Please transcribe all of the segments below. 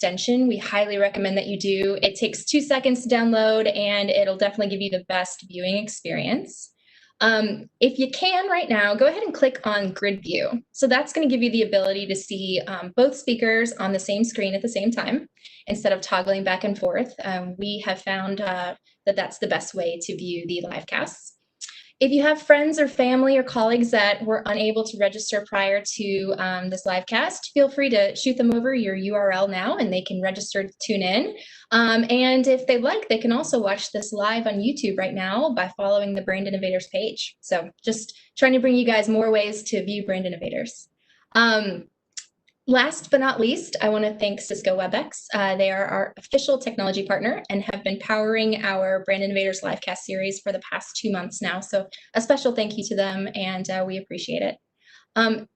extension, we highly recommend that you do. It takes 2 seconds to download, and it'll definitely give you the best viewing experience. If you can right now, go ahead and click on grid view. So that's going to give you the ability to see both speakers on the same screen at the same time instead of toggling back and forth. We have found that that's the best way to view the live casts. If you have friends or family or colleagues that were unable to register prior to this live cast, feel free to shoot them over your URL now and they can register to tune in. And if they'd like, they can also watch this live on YouTube right now by following the Brand Innovators page. So just trying to bring you guys more ways to view Brand Innovators. Last but not least, I want to thank Cisco WebEx. They are our official technology partner and have been powering our Brand Innovators Livecast series for the past 2 months now. So a special thank you to them, and we appreciate it.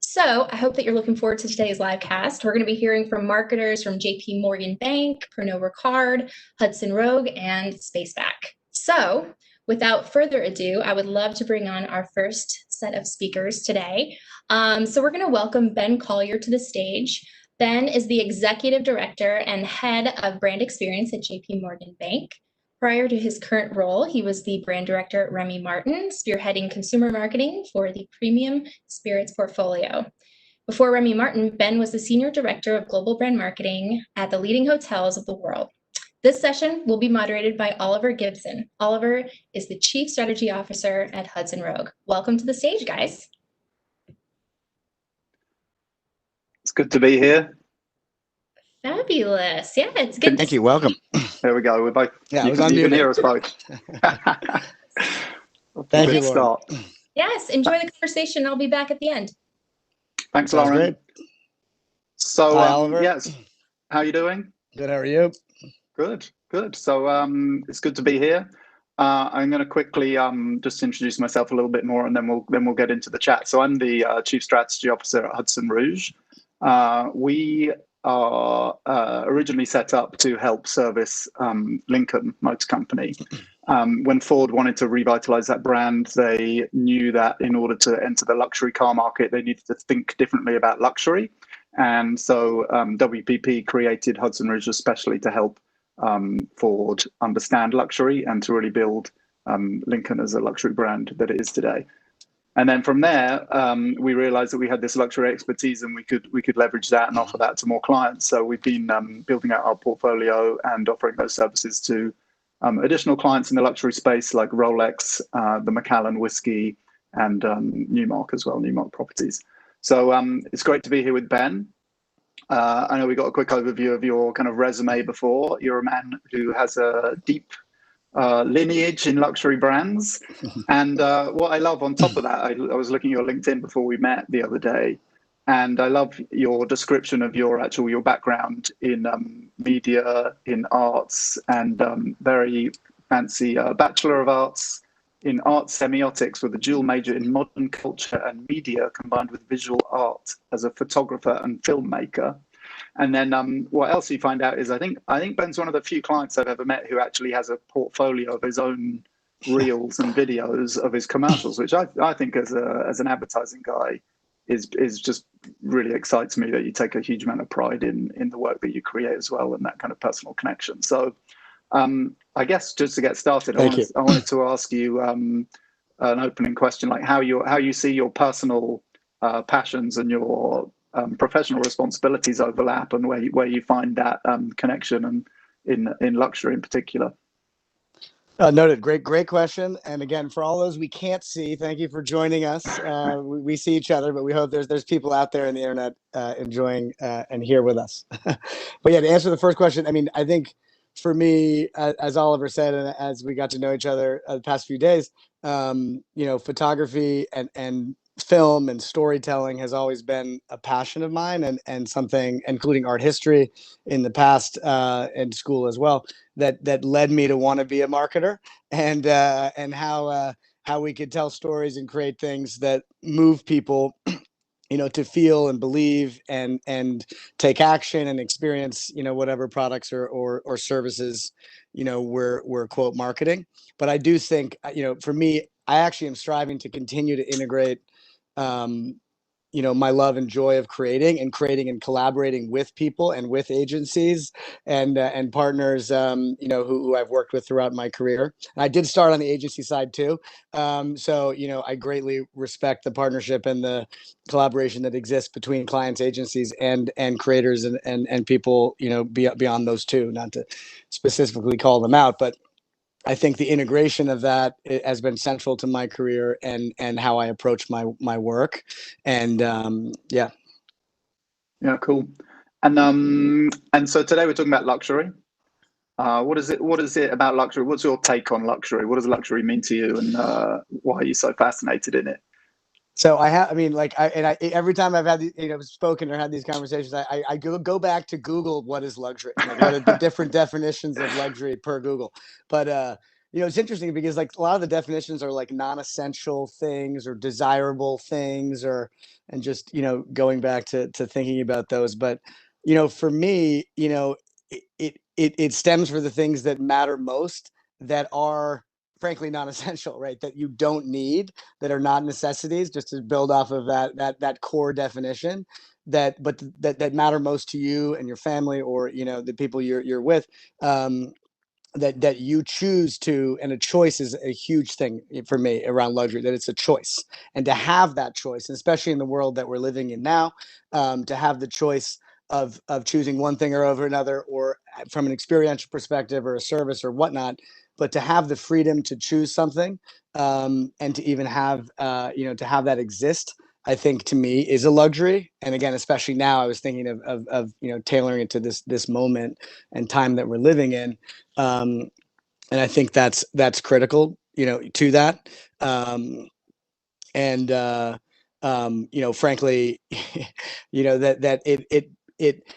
So I hope that you're looking forward to today's livecast. We're going to be hearing from marketers from JP Morgan Bank, Pernod Ricard, Hudson Rogue, and Spaceback. So without further ado, I would love to bring on our first set of speakers today. So we're going to welcome Ben Collier to the stage. Ben is the Executive Director and Head of Brand Experience at JP Morgan Bank. Prior to his current role, he was the Brand Director at Remy Martin, spearheading consumer marketing for the premium spirits portfolio. Before Remy Martin, Ben was the Senior Director of Global Brand Marketing at the leading hotels of the world. This session will be moderated by Oliver Gibson. Oliver is the Chief Strategy Officer at Hudson Rogue. Welcome to the stage, guys. It's good to be here. Fabulous. Yeah, it's good. Thank you. Welcome. There we go. We're both. Yeah, you can hear us both. Thank you, Start. Yes, enjoy the conversation. I'll be back at the end. Thanks, Sounds Lauren. great. So, Hi, Oliver. yes, how are you doing? Good. How are you? Good, good. So it's good to be here. I'm going to quickly just introduce myself a little bit more, and then we'll get into the chat. So I'm the Chief Strategy Officer at Hudson Rouge. We are originally set up to help service Lincoln Motor Company. When Ford wanted to revitalize that brand, they knew that in order to enter the luxury car market, they needed to think differently about luxury. And so WPP created Hudson Rouge especially to help Ford understand luxury and to really build Lincoln as a luxury brand that it is today. And then from there, we realized that we had this luxury expertise and we could leverage that and offer that to more clients. So we've been building out our portfolio and offering those services to additional clients in the luxury space like Rolex, the Macallan Whiskey, and Newmark as well, Newmark Properties. So it's great to be here with Ben. I know we got a quick overview of your kind of resume before. You're a man who has a deep lineage in luxury brands. And what I love on top of that, I was looking at your LinkedIn before we met the other day, and I love your description of your background in media, in arts, and very fancy Bachelor of Arts in Arts Semiotics with a dual major in modern culture and media combined with visual art as a photographer and filmmaker. And then what else you find out is I think Ben's one of the few clients I've ever met who actually has a portfolio of his own reels and videos of his commercials, which I think as an advertising guy is just really excites me that you take a huge amount of pride in the work that you create as well and that kind of personal connection. So I guess just to get started, I wanted to ask you an opening question, like how you see your personal passions and your professional responsibilities overlap, and where you find that connection, and in luxury in particular. Noted. Great question. And again, for all those we can't see, thank you for joining us. We see each other, but we hope there's people out there in the internet enjoying and here with us. But yeah, to answer the first question, I mean, I think for me, as Oliver said, and as we got to know each other the past few days, photography and film and storytelling has always been a passion of mine, and something, including art history in the past and school as well, that led me to want to be a marketer, and how we could tell stories and create things that move people to feel and believe and take action and experience, whatever products or services, we're quote marketing. But I do think, for me, I actually am striving to continue to integrate, my love and joy of creating and collaborating with people and with agencies and partners, who I've worked with throughout my career. And I did start on the agency side too. So, I greatly respect the partnership and the collaboration that exists between clients, agencies, and creators and people, beyond those two, not to specifically call them out, but I think the integration of that has been central to my career and how I approach my work. And yeah. Yeah, cool. And so today we're talking about luxury. What is it about luxury? What's your take on luxury? What does luxury mean to you, and why are you so fascinated in it? So every time I've had spoken or had these conversations, I go back to Google what is luxury, like what are the different definitions of luxury per Google. But it's interesting because like a lot of the definitions are like non-essential things or desirable things, and just going back to thinking about those. But for me, it stems for the things that matter most, that are frankly non-essential, right? That you don't need, that are not necessities, just to build off of that core definition, that matter most to you and your family, or the people you're with, that you choose to. And a choice is a huge thing for me around luxury, that it's a choice. And to have that choice, and especially in the world that we're living in now, to have the choice of choosing one thing or over another, or from an experiential perspective or a service or whatnot, but to have the freedom to choose something, and to even have to have that exist, I think to me is a luxury. And again, especially now, I was thinking of tailoring it to this moment and time that we're living in. And I think that's critical, to that. And frankly, that it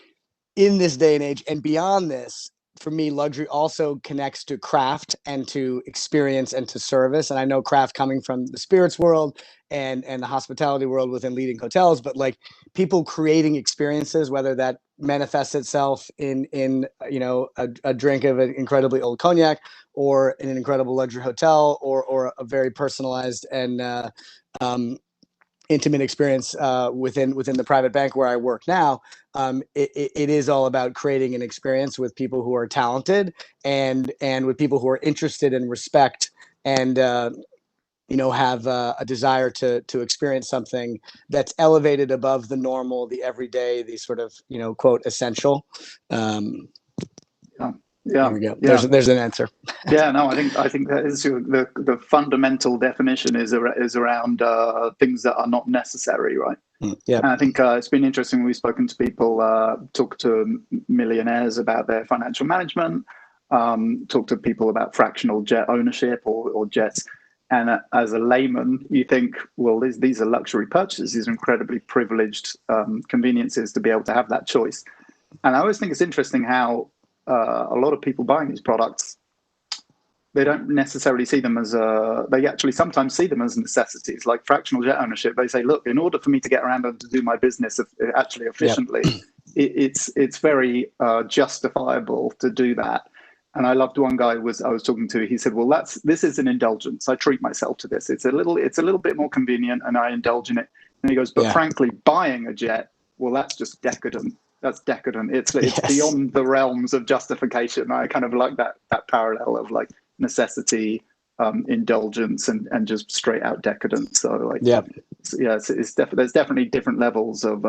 in this day and age and beyond this, for me, luxury also connects to craft and to experience and to service. And I know craft coming from the spirits world and the hospitality world within leading hotels, but like people creating experiences, whether that manifests itself in a drink of an incredibly old cognac, or in an incredible luxury hotel, or a very personalized and intimate experience within the private bank where I work now. It is all about creating an experience with people who are talented, and with people who are interested in respect, and have a desire to experience something that's elevated above the normal, the everyday, the sort of quote essential. Yeah, there we go. Yeah. There's an answer. Yeah, no, I think that is the fundamental definition is around things that are not necessary, right? Yeah. And I think it's been interesting. We've spoken to people, talk to millionaires about their financial management, talk to people about fractional jet ownership or jets. And as a layman, you think, well, these are luxury purchases. These are incredibly privileged conveniences to be able to have that choice. And I always think it's interesting how a lot of people buying these products, they don't necessarily see them as they actually sometimes see them as necessities, like fractional jet ownership. They say, look, in order for me to get around and to do my business actually efficiently, it's very justifiable to do that. And I loved one guy I was talking to. He said, well, this is an indulgence. I treat myself to this. It's a little bit more convenient, and I indulge in it. And he goes, but frankly, buying a jet, well, that's just decadent. That's decadent. It's beyond the realms of justification. I kind of like that parallel of like necessity, indulgence, and just straight out decadence. So like, there's definitely different levels of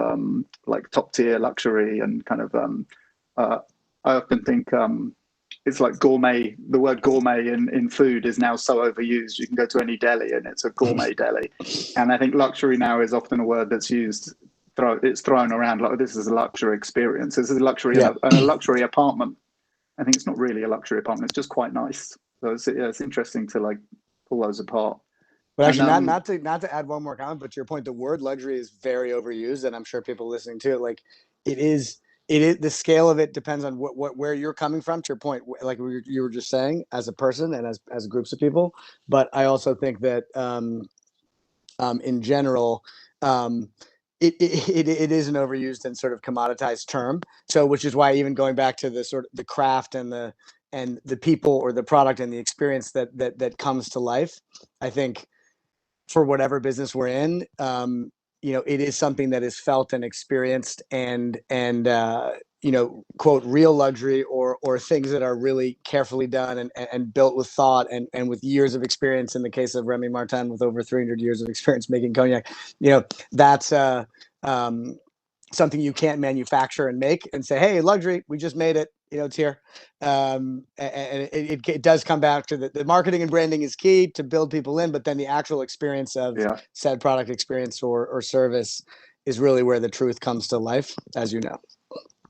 like top tier luxury, and kind of I often think it's like gourmet. The word gourmet in food is now so overused. You can go to any deli and it's a gourmet deli, and I think luxury now is often a word that's used. It's thrown around like this is a luxury experience. This is a luxury and a luxury apartment. I think it's not really a luxury apartment. It's just quite nice. So it's interesting to like pull those apart. But actually, not to add one more comment, but to your point, the word luxury is very overused, and I'm sure people listening to it, like it is the scale of it depends on where you're coming from. To your point, like you were just saying, as a person and as groups of people. But I also think that in general, it is an overused and sort of commoditized term. So, which is why even going back to the sort of the craft and the people or the product and the experience that comes to life, I think for whatever business we're in, it is something that is felt and experienced, and quote, real luxury, or things that are really carefully done and built with thought, and with years of experience. In the case of Remy Martin, with over 300 years of experience making cognac, that's something you can't manufacture and make and say, hey, luxury, we just made it, it's here. And it does come back to the marketing and branding is key to build people in, but then the actual experience of said product experience or service is really where the truth comes to life, as you know.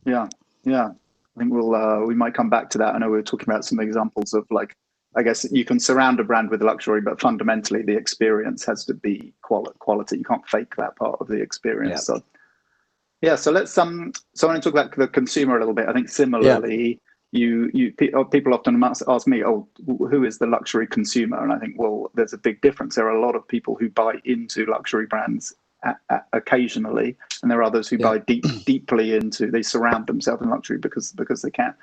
Yeah. I think we might come back to that. I know we were talking about some examples of, like, I guess you can surround a brand with luxury, but fundamentally the experience has to be quality. You can't fake that part of the experience. So so let's so I want to talk about the consumer a little bit. I think similarly, people often ask me, who is the luxury consumer? And I think, well, there's a big difference. There are a lot of people who buy into luxury brands occasionally, and there are others who buy deeply into. They surround themselves in luxury because they can.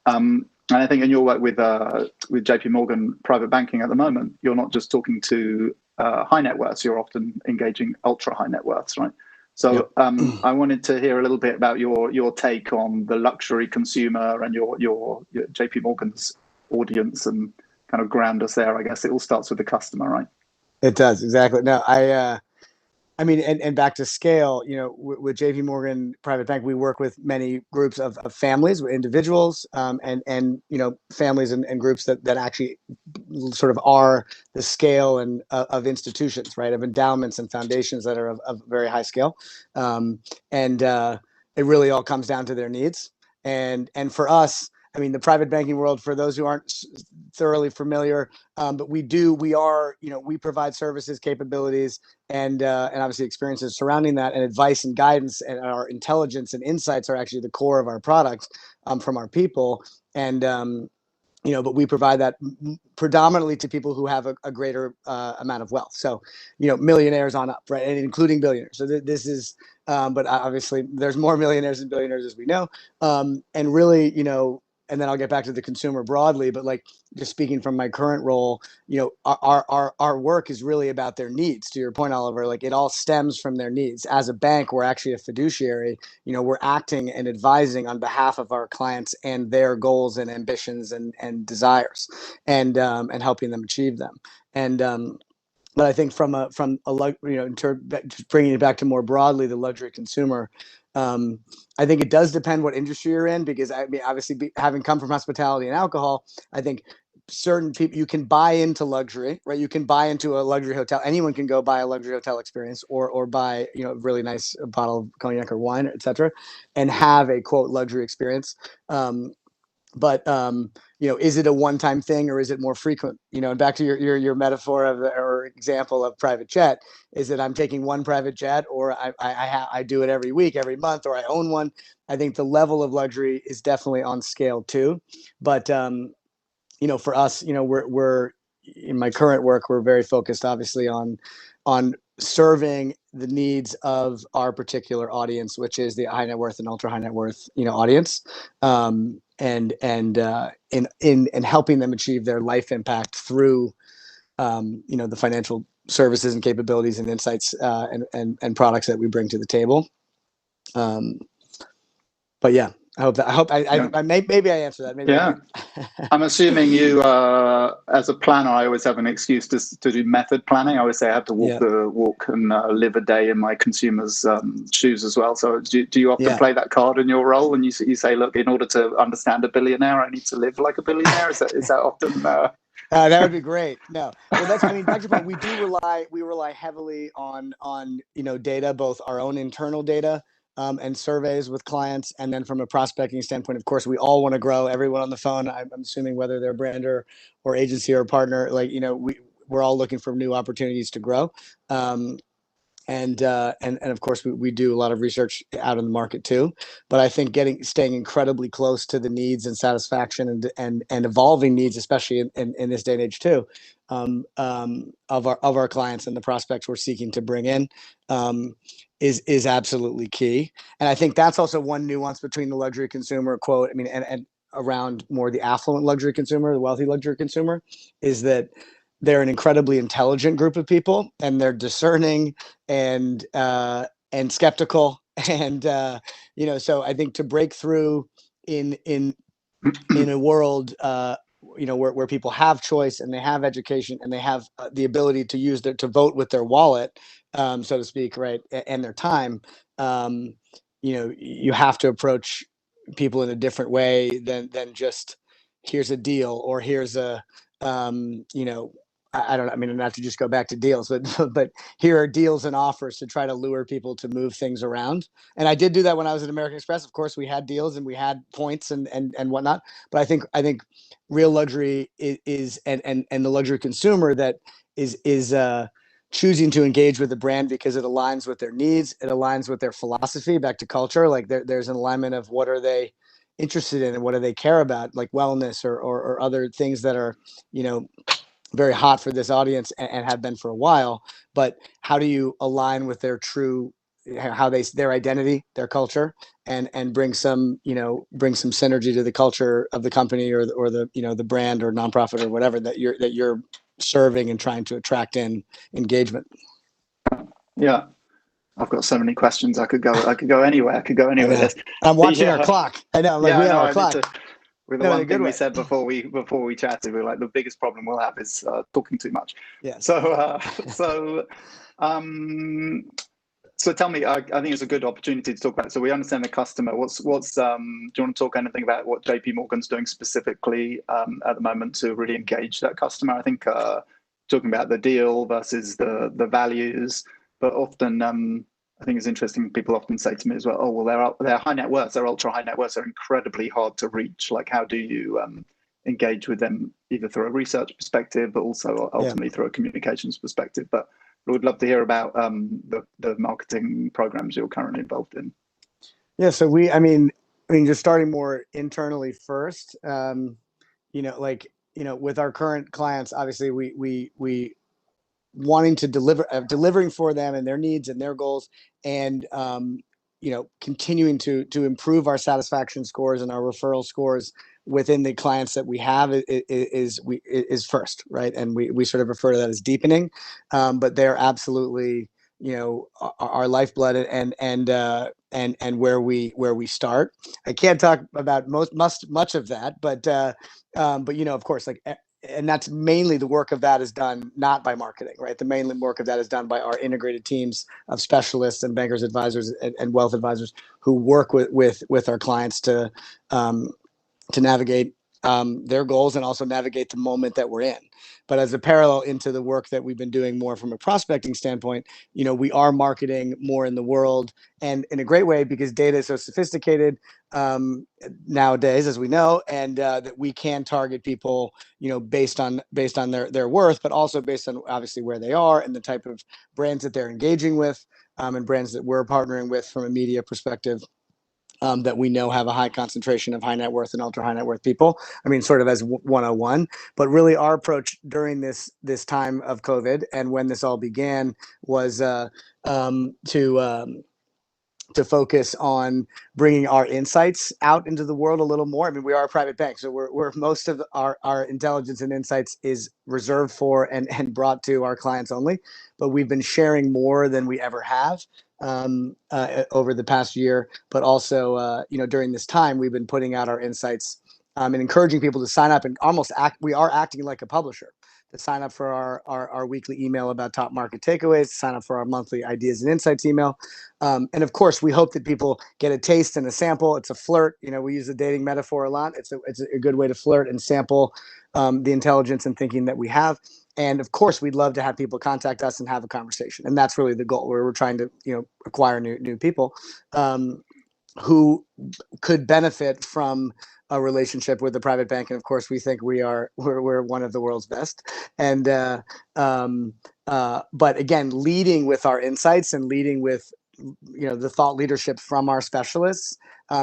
And I think in your work with JP Morgan Private Banking at the moment, you're not just talking to high net worths. You're often engaging ultra high net worths, right? So I wanted to hear a little bit about your take on the luxury consumer and your JP Morgan's audience, and kind of ground us there. I guess it all starts with the customer, right? It does, exactly. No, I mean, and back to scale, with JP Morgan Private Bank, we work with many groups of families, individuals, and families and groups that actually sort of are the scale and of institutions, right, of endowments and foundations that are of very high scale, and it really all comes down to their needs. And for us, I mean, the private banking world, for those who aren't thoroughly familiar, but we provide services, capabilities, and obviously experiences surrounding that, and advice and guidance, and our intelligence and insights are actually the core of our products, from our people. And but we provide that predominantly to people who have a greater amount of wealth. So, millionaires on up, right, and including billionaires. So this is, but obviously there's more millionaires and billionaires, as we know, and really, and then I'll get back to the consumer broadly, but like, just speaking from my current role, our work is really about their needs. To your point, Oliver, like, it all stems from their needs. As a bank, we're actually a fiduciary. We're acting and advising on behalf of our clients and their goals and ambitions and desires, and helping them achieve them. And but I think from a just bringing it back to more broadly the luxury consumer, I think it does depend what industry you're in, because I mean, obviously, having come from hospitality and alcohol, I think certain people, you can buy into luxury, right? You can buy into a luxury hotel. Anyone can go buy a luxury hotel experience, or buy a really nice bottle of cognac or wine, etc., and have a quote luxury experience. But is it a one-time thing, or is it more frequent? And back to your metaphor or example of private jet, is that I'm taking one private jet, or I do it every week, every month, or I own one. I think the level of luxury is definitely on scale too. But for us, we're in my current work, we're very focused, obviously, on serving the needs of our particular audience, which is the high net worth and ultra high net worth, audience, and in helping them achieve their life impact through, the financial services and capabilities and insights, and products that we bring to the table. But yeah, maybe I answered that. Maybe. I'm assuming you, as a planner, I always have an excuse to do method planning. I always say I have to walk and live a day in my consumer's shoes as well. So do you often play that card in your role, and you say, look, in order to understand a billionaire, I need to live like a billionaire? Is that often? That would be great. No, well, back to your point, we rely heavily on data, both our own internal data, and surveys with clients, and then from a prospecting standpoint, of course, we all want to grow. Everyone on the phone, I'm assuming, whether they're brand or agency or partner, like, we're all looking for new opportunities to grow. And of course, we do a lot of research out in the market too. But I think staying incredibly close to the needs and satisfaction and evolving needs, especially in this day and age too, of our clients and the prospects we're seeking to bring in, is absolutely key. And I think that's also one nuance between the luxury consumer, quote, I mean, and around more the affluent luxury consumer, the wealthy luxury consumer, is that they're an incredibly intelligent group of people, and they're discerning and skeptical, and so I think to break through in a world where people have choice and they have education and they have the ability to to vote with their wallet, so to speak, right, and their time, you have to approach people in a different way than just here's a deal, or here's a I don't know. I mean, not to just go back to deals, but but here are deals and offers to try to lure people to move things around. And I did do that when I was at American Express. Of course, we had deals and we had points and whatnot. But I think real luxury is and the luxury consumer that is choosing to engage with the brand because it aligns with their needs, it aligns with their philosophy. Back to culture, like there's an alignment of what are they interested in and what do they care about, like wellness or other things that are very hot for this audience and have been for a while. But how do you align with their true, how their identity, their culture, and bring some synergy to the culture of the company or the the brand or nonprofit or whatever that you're serving and trying to attract in engagement. Yeah, I've got so many questions. I could go anywhere. I could go anywhere with this. I'm watching our clock. I know. I'm like, we have our clock. With the one thing we said before we chatted, we were like, the biggest problem we'll have is talking too much. Yeah. So so tell me, I think it's a good opportunity to talk about. So we understand the customer. What's do you want to talk anything about what JP Morgan's doing specifically at the moment to really engage that customer? I think talking about the deal versus the values, but often I think it's interesting. People often say to me as well, "Oh, well, they're high net worth, they're ultra high net worth, they're incredibly hard to reach. Like, how do you engage with them either through a research perspective, but also ultimately through a communications perspective?" But we would love to hear about the marketing programs you're currently involved in. Yeah, so I mean, just starting more internally first. With our current clients, obviously we wanting to delivering for them and their needs and their goals, and continuing to improve our satisfaction scores and our referral scores within the clients that we have is first, right? And we sort of refer to that as deepening, but they're absolutely our lifeblood and where we start. I can't talk about much of that, but of course, like. And that's mainly the work of that is done not by marketing, right? The main work of that is done by our integrated teams of specialists and bankers, advisors, and wealth advisors who work with our clients to navigate their goals and also navigate the moment that we're in. But as a parallel into the work that we've been doing more from a prospecting standpoint, we are marketing more in the world, and in a great way, because data is so sophisticated nowadays, as we know, and that we can target people, based on their worth, but also based on obviously where they are and the type of brands that they're engaging with, and brands that we're partnering with from a media perspective. That we know have a high concentration of high net worth and ultra high net worth people. I mean, sort of as 101, but really our approach during this time of COVID and when this all began was to focus on bringing our insights out into the world a little more. I mean, we are a private bank, so we're most of our intelligence and insights is reserved for and brought to our clients only. But we've been sharing more than we ever have over the past year. But also, during this time, we've been putting out our insights and encouraging people to sign up and almost we are acting like a publisher, to sign up for our weekly email about top market takeaways, to sign up for our monthly ideas and insights email. And of course, we hope that people get a taste and a sample. It's a flirt. We use the dating metaphor a lot. It's a good way to flirt and sample the intelligence and thinking that we have. And of course, we'd love to have people contact us and have a conversation. And that's really the goal, where we're trying to acquire new people who could benefit from a relationship with the private bank. And of course, we think we're one of the world's best. And but again, leading with our insights and leading with the thought leadership from our specialists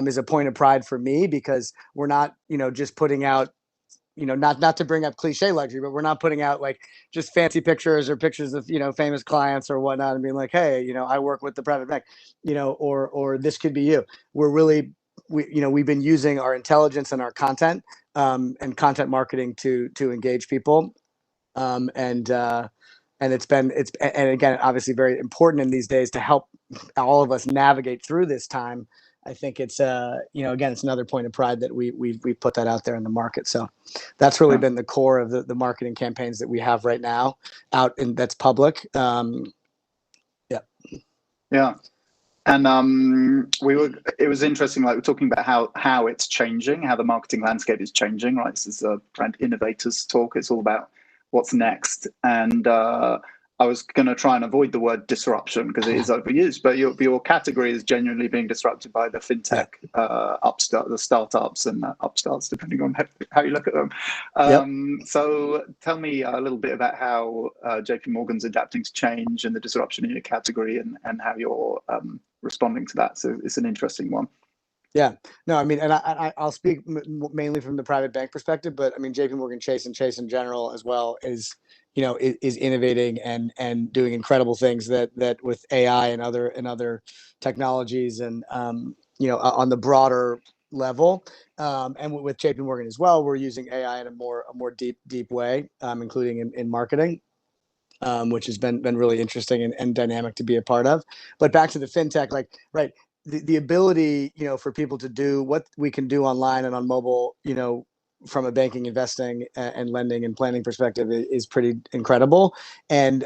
is a point of pride for me, because we're not just putting out not to bring up cliche luxury, but we're not putting out like just fancy pictures or pictures of famous clients or whatnot and being like, hey, I work with the private bank, or this could be you. We're really we've been using our intelligence and our content and content marketing to engage people And and again, obviously very important in these days to help all of us navigate through this time. I think it's again, it's another point of pride that we put that out there in the market. So that's really been the core of the marketing campaigns that we have right now that's public. Yeah. And it was interesting, like we're talking about how it's changing, how the marketing landscape is changing, right? This is a brand innovators talk. It's all about what's next. And I was going to try and avoid the word disruption because it is overused, but your category is genuinely being disrupted by the fintech the startups and upstarts, depending on how you look at them. So tell me a little bit about how JP Morgan's adapting to change and the disruption in your category and how you're responding to that. So it's an interesting one. Yeah, no, I mean, and I'll speak mainly from the private bank perspective, but I mean, JP Morgan Chase and Chase in general as well is innovating and doing incredible things that with AI and other technologies and on the broader level. And with JP Morgan as well, we're using AI in a more deep way, including in marketing. Which has been really interesting and dynamic to be a part of. But back to the fintech, right, the ability, for people to do what we can do online and on mobile, from a banking, investing, and lending and planning perspective is pretty incredible. And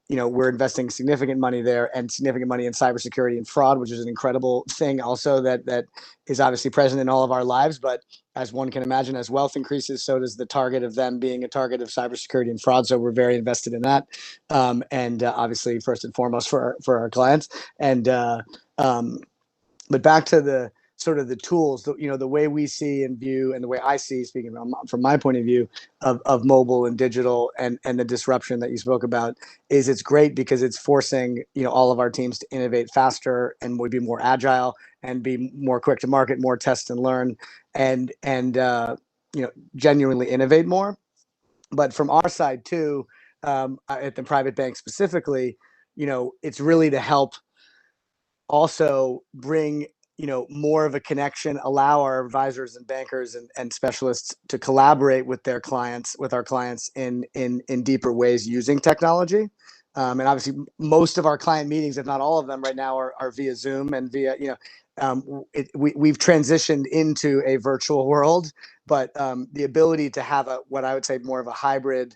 we're investing significant money there and significant money in cybersecurity and fraud, which is an incredible thing also that is obviously present in all of our lives. But as one can imagine, as wealth increases, so does the target of them being a target of cybersecurity and fraud. So we're very invested in that, and obviously first and foremost for our clients. And but back to the sort of the tools, the way we see and view, and the way I see, speaking from my point of view of mobile and digital and the disruption that you spoke about, is it's great because it's forcing all of our teams to innovate faster and be more agile and be more quick to market, more test and learn, and genuinely innovate more. But from our side too, at the private bank specifically, it's really to help also bring more of a connection, allow our advisors and bankers and specialists to collaborate with our clients in deeper ways using technology. And obviously most of our client meetings, if not all of them right now, are via Zoom and via we've transitioned into a virtual world, but the ability to have what I would say more of a hybrid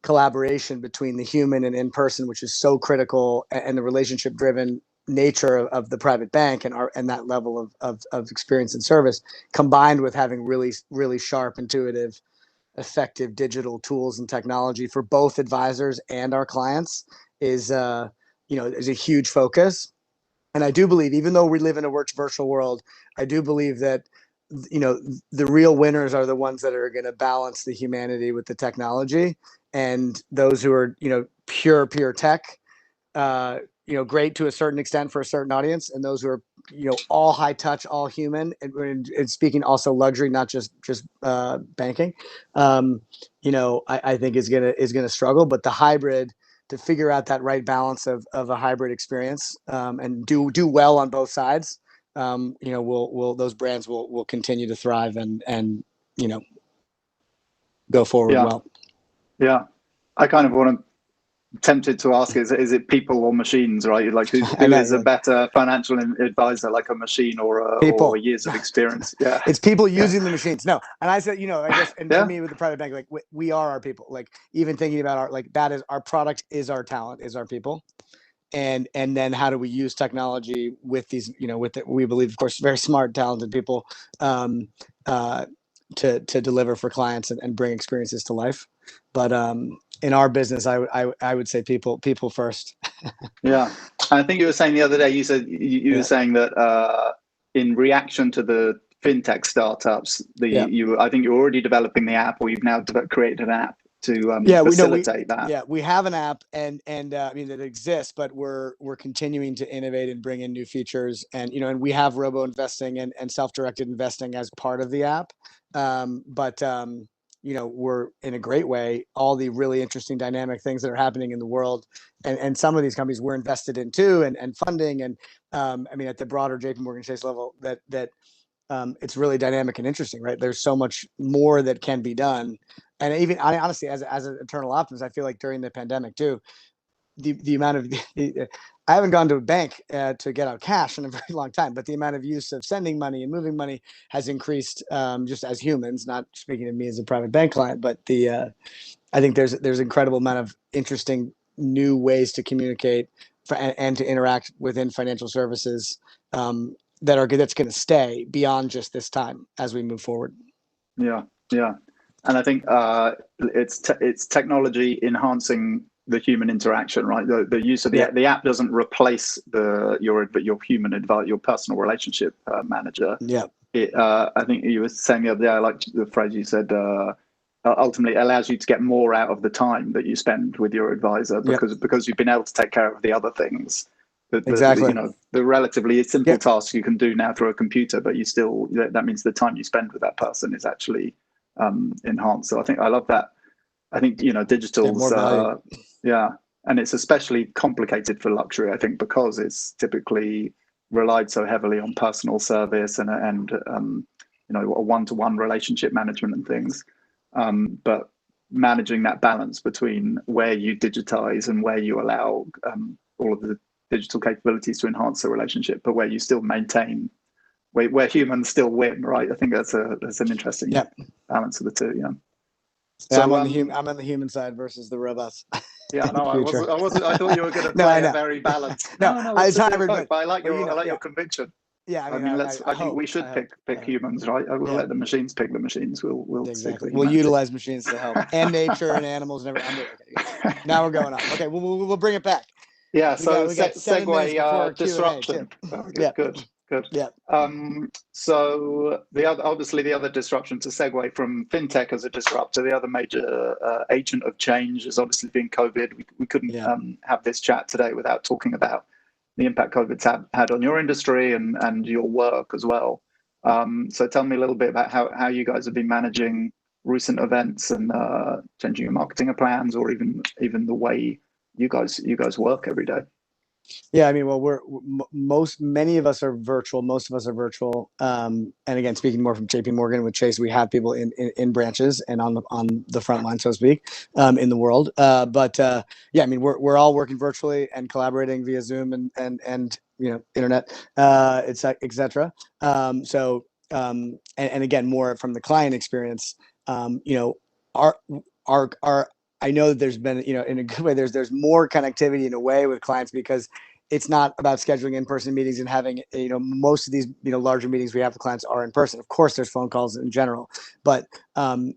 collaboration between the human and in person, which is so critical, and the relationship driven nature of the private bank and that level of experience and service, combined with having really sharp, intuitive, effective digital tools and technology for both advisors and our clients is a huge focus. And I do believe, even though we live in a virtual world, I do believe that the real winners are the ones that are going to balance the humanity with the technology, and those who are pure tech, great to a certain extent for a certain audience, and those who are all high touch, all human, and speaking also luxury, not just banking, I think is gonna struggle. But the hybrid, to figure out that right balance of a hybrid experience, and do well on both sides, those brands will continue to thrive and go forward well. Yeah, I kind of want to tempted to ask, is it people or machines, right? Like who is a better financial advisor, like a machine or years of experience? Yeah, it's people using the machines. No, and I said, I guess, and for me with the private bank, like we are our people. Like even thinking about that is our product, is our talent, is our people. And then how do we use technology with these, we believe, of course, very smart, talented people, to deliver for clients and bring experiences to life. But in our business, I would say people first. Yeah, I think you were saying the other day, you said you were saying that in reaction to the fintech startups, I think you're already developing the app, or you've now created an app to facilitate that. Yeah, we have an app, and I mean, it exists, but we're continuing to innovate and bring in new features, and and we have robo investing and self-directed investing as part of the app. But we're in a great way, all the really interesting dynamic things that are happening in the world, and some of these companies we're invested in too, and funding, and I mean, at the broader JP Morgan Chase level, that it's really dynamic and interesting, right? There's so much more that can be done. and even honestly, as an eternal optimist, I feel like during the pandemic too, the amount of I haven't gone to a bank to get out cash in a very long time, but the amount of use of sending money and moving money has increased, just as humans. Not speaking of me as a private bank client, but I think there's incredible amount of interesting new ways to communicate and to interact within financial services, that's going to stay beyond just this time as we move forward. Yeah, yeah, and I think it's technology enhancing the human interaction, right? The use of the app doesn't replace your human advisor, your personal relationship manager. Yeah. I think you were saying the other day, I like the phrase you said, ultimately it allows you to get more out of the time that you spend with your advisor because you've been able to take care of the other things. Exactly. The relatively simple tasks you can do now through a computer, but that means the time you spend with that person is actually enhanced. So I think I love that. I think digital's and it's especially complicated for luxury, I think, because it's typically relied so heavily on personal service and a one-to-one relationship management and things. But managing that balance between where you digitize and where you allow all of the digital capabilities to enhance the relationship, but where you still maintain where humans still win, right? I think that's an interesting balance of the two. Yeah. So I'm on the human side versus the robots. Yeah, no, I wasn't. I thought you were going to play a very balanced. No, it's hybrid. But I like your conviction. Yeah, I mean, I think we should pick humans, right? I will let the machines pick the machines. We'll exactly. We'll utilize machines to help, and nature and animals and everything. Okay, now we're going on. Okay, we'll bring it back. Yeah. So segue disruption. Good. Yeah. So the other disruption, to segue from fintech as a disruptor, the other major agent of change has obviously been COVID. We couldn't have this chat today without talking about the impact COVID's had on your industry and your work as well. So tell me a little bit about how you guys have been managing recent events and changing your marketing plans, or even the way you guys work every day. Yeah, I mean, well, many of us are virtual. Most of us are virtual. And again, speaking more from JP Morgan with Chase, we have people in branches and on the front line, so to speak, in the world. But I mean, we're all working virtually and collaborating via Zoom and internet, etc. And again, more from the client experience. Our I know that there's been, in a good way, there's more connectivity in a way with clients, because it's not about scheduling in-person meetings and having, most of these, larger meetings we have with clients are in person. Of course, there's phone calls in general, but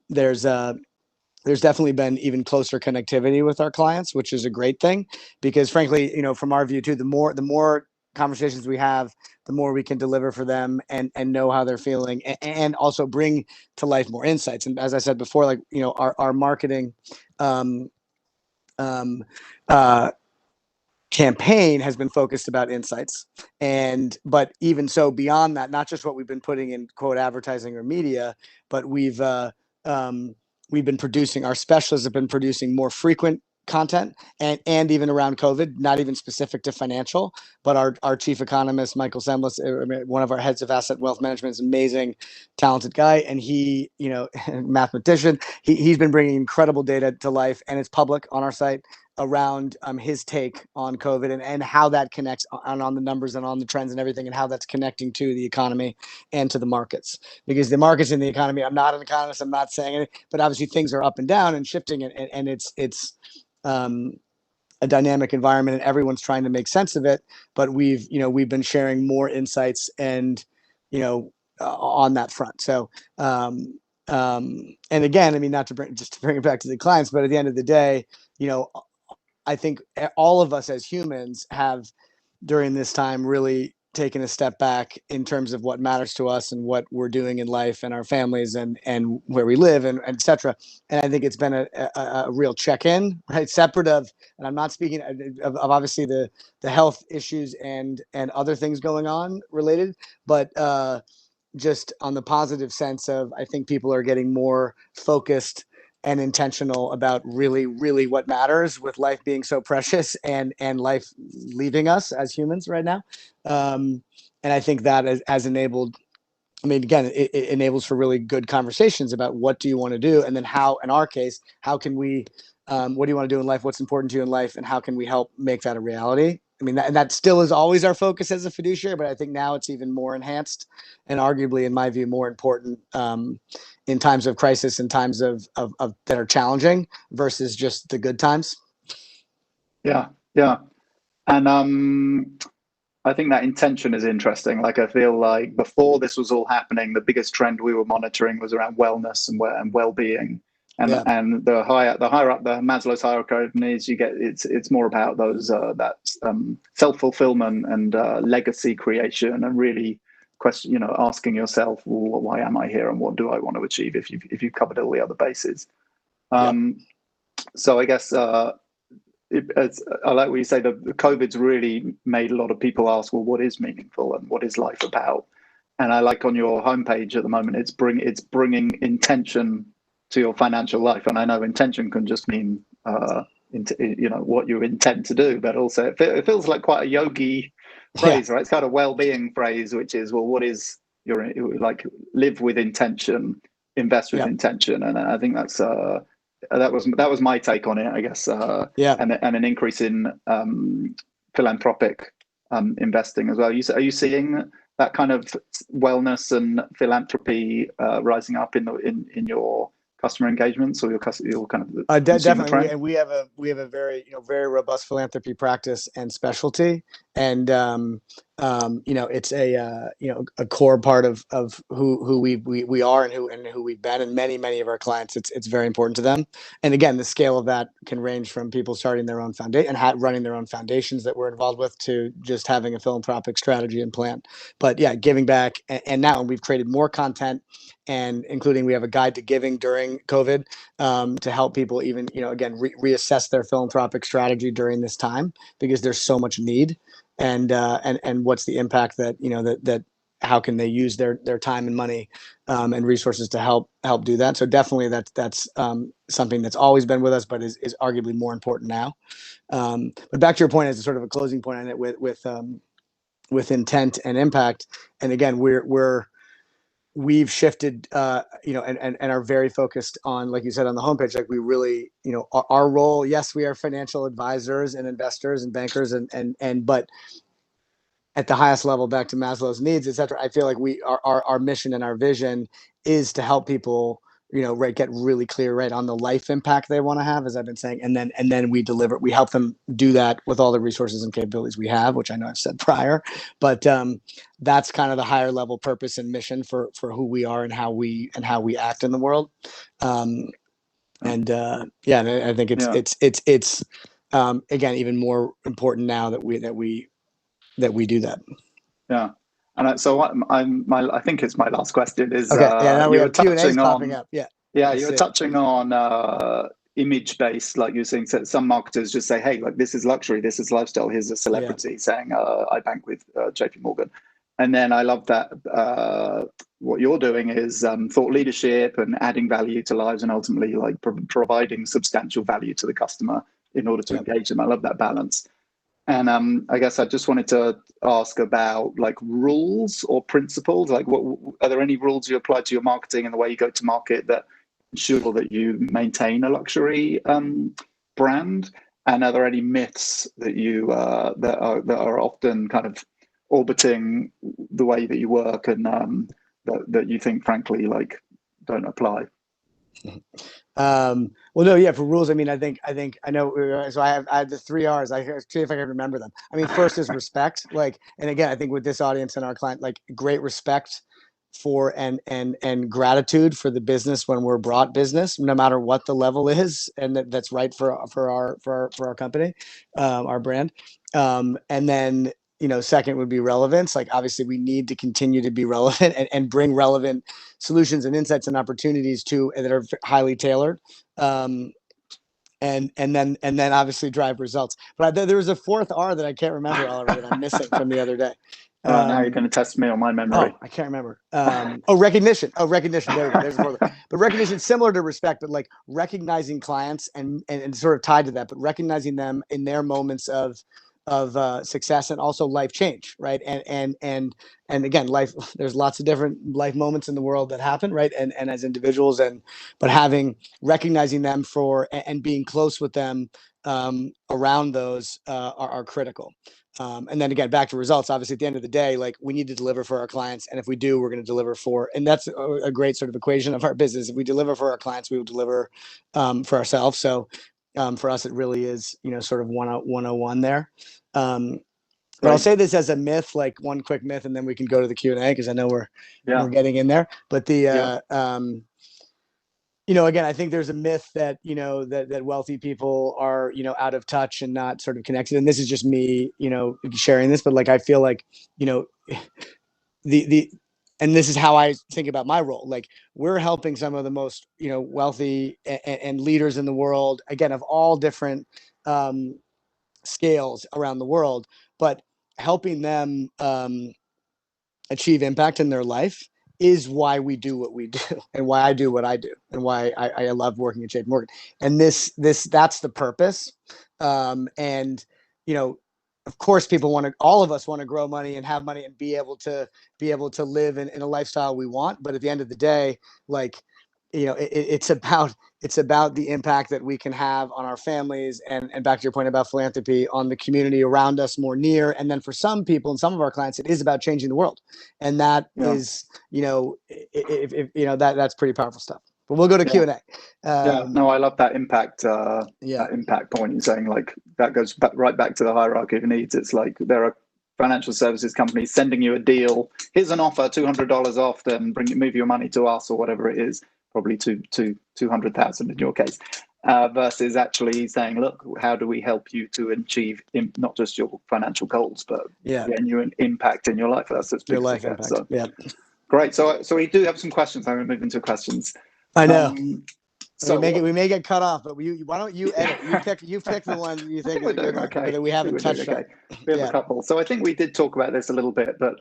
there's definitely been even closer connectivity with our clients, which is a great thing, because frankly, from our view too, the more conversations we have, the more we can deliver for them and know how they're feeling, and also bring to life more insights. And as I said before, like, our marketing campaign has been focused about insights, but even so, beyond that, not just what we've been putting in quote advertising or media, but we've been producing, our specialists have been producing more frequent content, and even around COVID, not even specific to financial, but our chief economist, Michael Semlis, one of our heads of asset wealth management, is an amazing, talented guy. And he, mathematician, he's been bringing incredible data to life, and it's public on our site around his take on COVID and how that connects on the numbers and on the trends and everything, and how that's connecting to the economy and to the markets. Because the markets in the economy, I'm not an economist, I'm not saying it, but obviously things are up and down and shifting, and it's a dynamic environment, and everyone's trying to make sense of it. But we've been sharing more insights and on that front. So and again, I mean, not to bring it back to the clients, but at the end of the day, I think all of us as humans have, during this time, really taken a step back in terms of what matters to us and what we're doing in life and our families and where we live and et cetera. And I think it's been a real check-in, right? Separate of, and I'm not speaking of obviously the health issues and other things going on related, but just on the positive sense of, I think people are getting more focused and intentional about really, really what matters, with life being so precious and life leaving us as humans right now. And I think that has enabled I mean, again, it enables for really good conversations about what do you want to do, and then how, in our case, how can we, what do you want to do in life? What's important to you in life, and how can we help make that a reality? I mean, that still is always our focus as a fiduciary, but I think now it's even more enhanced, and arguably, in my view, more important in times of crisis, in times of that are challenging versus just the good times. Yeah, yeah, and I think that intention is interesting. Like, I feel like before this was all happening, the biggest trend we were monitoring was around wellness and well-being. And the higher up the Maslow's hierarchy of needs you get, it's more about those that self-fulfillment and legacy creation, and really asking yourself, well, why am I here and what do I want to achieve, if you've covered all the other bases. So I guess I like what you say, the COVID's really made a lot of people ask, well, what is meaningful and what is life about? And I like on your homepage at the moment, it's bringing intention to your financial life. And I know intention can just mean, what you intend to do, but also it feels like quite a yogi phrase, right? It's kind of well-being phrase, which is, well, what is your, like, live with intention, invest with intention. And I think that's, that was my take on it, I guess. And an increase in philanthropic investing as well. Are you seeing that kind of wellness and philanthropy rising up in your customer engagements, or your kind of definitely? And we have a very very robust philanthropy practice and specialty, and it's a core part of who we are and who we've been, and many of our clients, it's very important to them. And again, the scale of that can range from people starting their own foundation and running their own foundations that we're involved with, to just having a philanthropic strategy and plan. But yeah, giving back, and now we've created more content, and including we have a guide to giving during COVID, to help people even again reassess their philanthropic strategy during this time, because there's so much need. And what's the impact that that how can they use their time and money and resources to help do that. So definitely that's something that's always been with us, but is arguably more important now. But back to your point, as a sort of a closing point on it, with intent and impact, and again we've shifted and are very focused on, like you said on the homepage, like we really our role, yes, we are financial advisors and investors and bankers, and but at the highest level, back to Maslow's needs, etc. I feel like our mission and our vision is to help people get really clear on the life impact they want to have, as I've been saying, and then we help them do that with all the resources and capabilities we have, which I know I've said prior, but that's kind of the higher level purpose and mission for who we are and how we act in the world. And I think it's again even more important now that we do that. Yeah. And so I think it's my last question is, okay. Now we have Q&As popping up. You were touching on image-based, like you're saying, so some marketers just say, hey, like, this is luxury, this is lifestyle, here's a celebrity saying, I bank with JP Morgan. And then I love that what you're doing is thought leadership and adding value to lives, and ultimately like providing substantial value to the customer in order to engage them. I love that balance. And I guess I just wanted to ask about like rules or principles. Like, are there any rules you apply to your marketing and the way you go to market that ensure that you maintain a luxury brand? And are there any myths that you that are often kind of orbiting the way that you work, and that you think, frankly, like, don't apply? Well, no, yeah, for rules, I mean, I think I know. So I have the 3 R's. I see if I can remember them. I mean, first is respect. Like, and again, I think with this audience and our client, like, great respect for and gratitude for the business when we're brought business, no matter what the level is, and that's right for our company, our brand. And then second would be relevance. Like, obviously we need to continue to be relevant and bring relevant solutions and insights and opportunities that are highly tailored. And then obviously drive results. But there was a fourth R that I can't remember, Oliver, that I'm missing from the other day. Now you're going to test me on my memory. I can't remember. Recognition. Recognition. There we go. There's the fourth. But recognition, similar to respect, but like recognizing clients and sort of tied to that, but recognizing them in their moments of success and also life change, right? And again, life, there's lots of different life moments in the world that happen, right? And as individuals, but recognizing them and being close with them around those are critical. And then again, back to results. Obviously, at the end of the day, like, we need to deliver for our clients, and if we do, we're going to deliver and that's a great sort of equation of our business. If we deliver for our clients, we will deliver for ourselves. So for us, it really is, sort of 101 there. But I'll say this as a myth, like one quick myth, and then we can go to the Q&A, because I know we're getting in there. But again, I think there's a myth that, that wealthy people are, out of touch and not sort of connected. And this is just me, sharing this, but like, I feel like, and this is how I think about my role. Like, we're helping some of the most, wealthy and leaders in the world, again, of all different scales around the world, but helping them achieve impact in their life is why we do what we do, and why I do what I do, and why I love working at JP Morgan. And that's the purpose. And of course, all of us want to grow money and have money and be able to live in a lifestyle we want. But at the end of the day, like, it's about the impact that we can have on our families, and back to your point about philanthropy, on the community around us more near. And then for some people and some of our clients, it is about changing the world. And that is, that's pretty powerful stuff. But we'll go to Q&A. No, I love that impact. That impact point. You're saying, like, that goes right back to the hierarchy of needs. It's like, there are financial services companies sending you a deal. Here's an offer, $200 off, then move your money to us, or whatever it is. Probably 200,000 in your case, versus actually saying, look, how do we help you to achieve not just your financial goals, but genuine impact in your life? That's your life impact. So, great. So we do have some questions. I'm going to move into questions. I know. So we may get cut off, but why don't you edit? You pick the one you think is a good one that we haven't touched on. We have a couple. So I think we did talk about this a little bit, but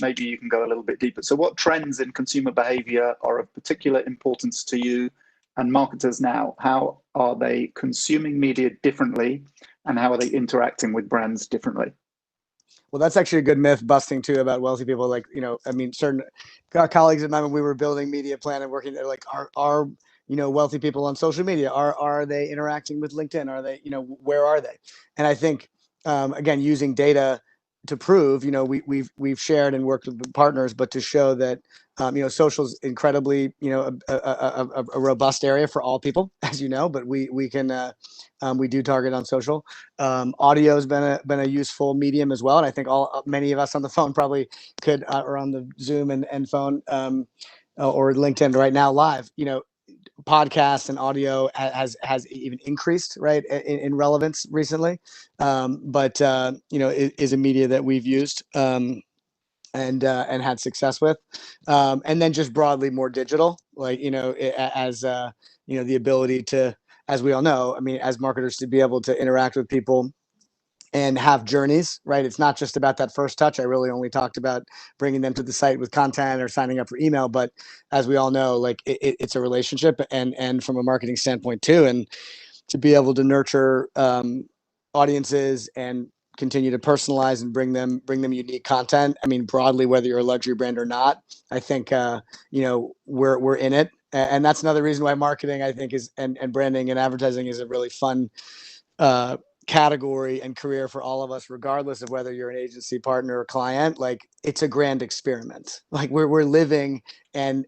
maybe you can go a little bit deeper. So what trends in consumer behavior are of particular importance to you and marketers now? How are they consuming media differently, and how are they interacting with brands differently? Well, that's actually a good myth busting too about wealthy people. Like, I mean, certain colleagues of mine, when we were building media plan and working, they're like, are wealthy people on social media? Are they interacting with LinkedIn? Are they, where are they? And I think, again, using data to prove, we've shared and worked with partners, but to show that, social is incredibly, a robust area for all people, as you know, but we do target on social. Audio has been a useful medium as well. And I think many of us on the phone probably could, or on the Zoom and phone, or LinkedIn right now live, podcasts and audio has even increased, right, in relevance recently. But it is a media that we've used and had success with. And then just broadly more digital, like, as the ability to, as we all know, I mean, as marketers, to be able to interact with people and have journeys, right? It's not just about that first touch. I really only talked about bringing them to the site with content or signing up for email, but as we all know, like, it's a relationship, and from a marketing standpoint too, and to be able to nurture audiences and continue to personalize and bring them unique content. I mean, broadly, whether you're a luxury brand or not, I think we're in it, and that's another reason why marketing, I think, is and branding and advertising is a really fun category and career for all of us, regardless of whether you're an agency partner or client. Like, it's a grand experiment. Like, we're living and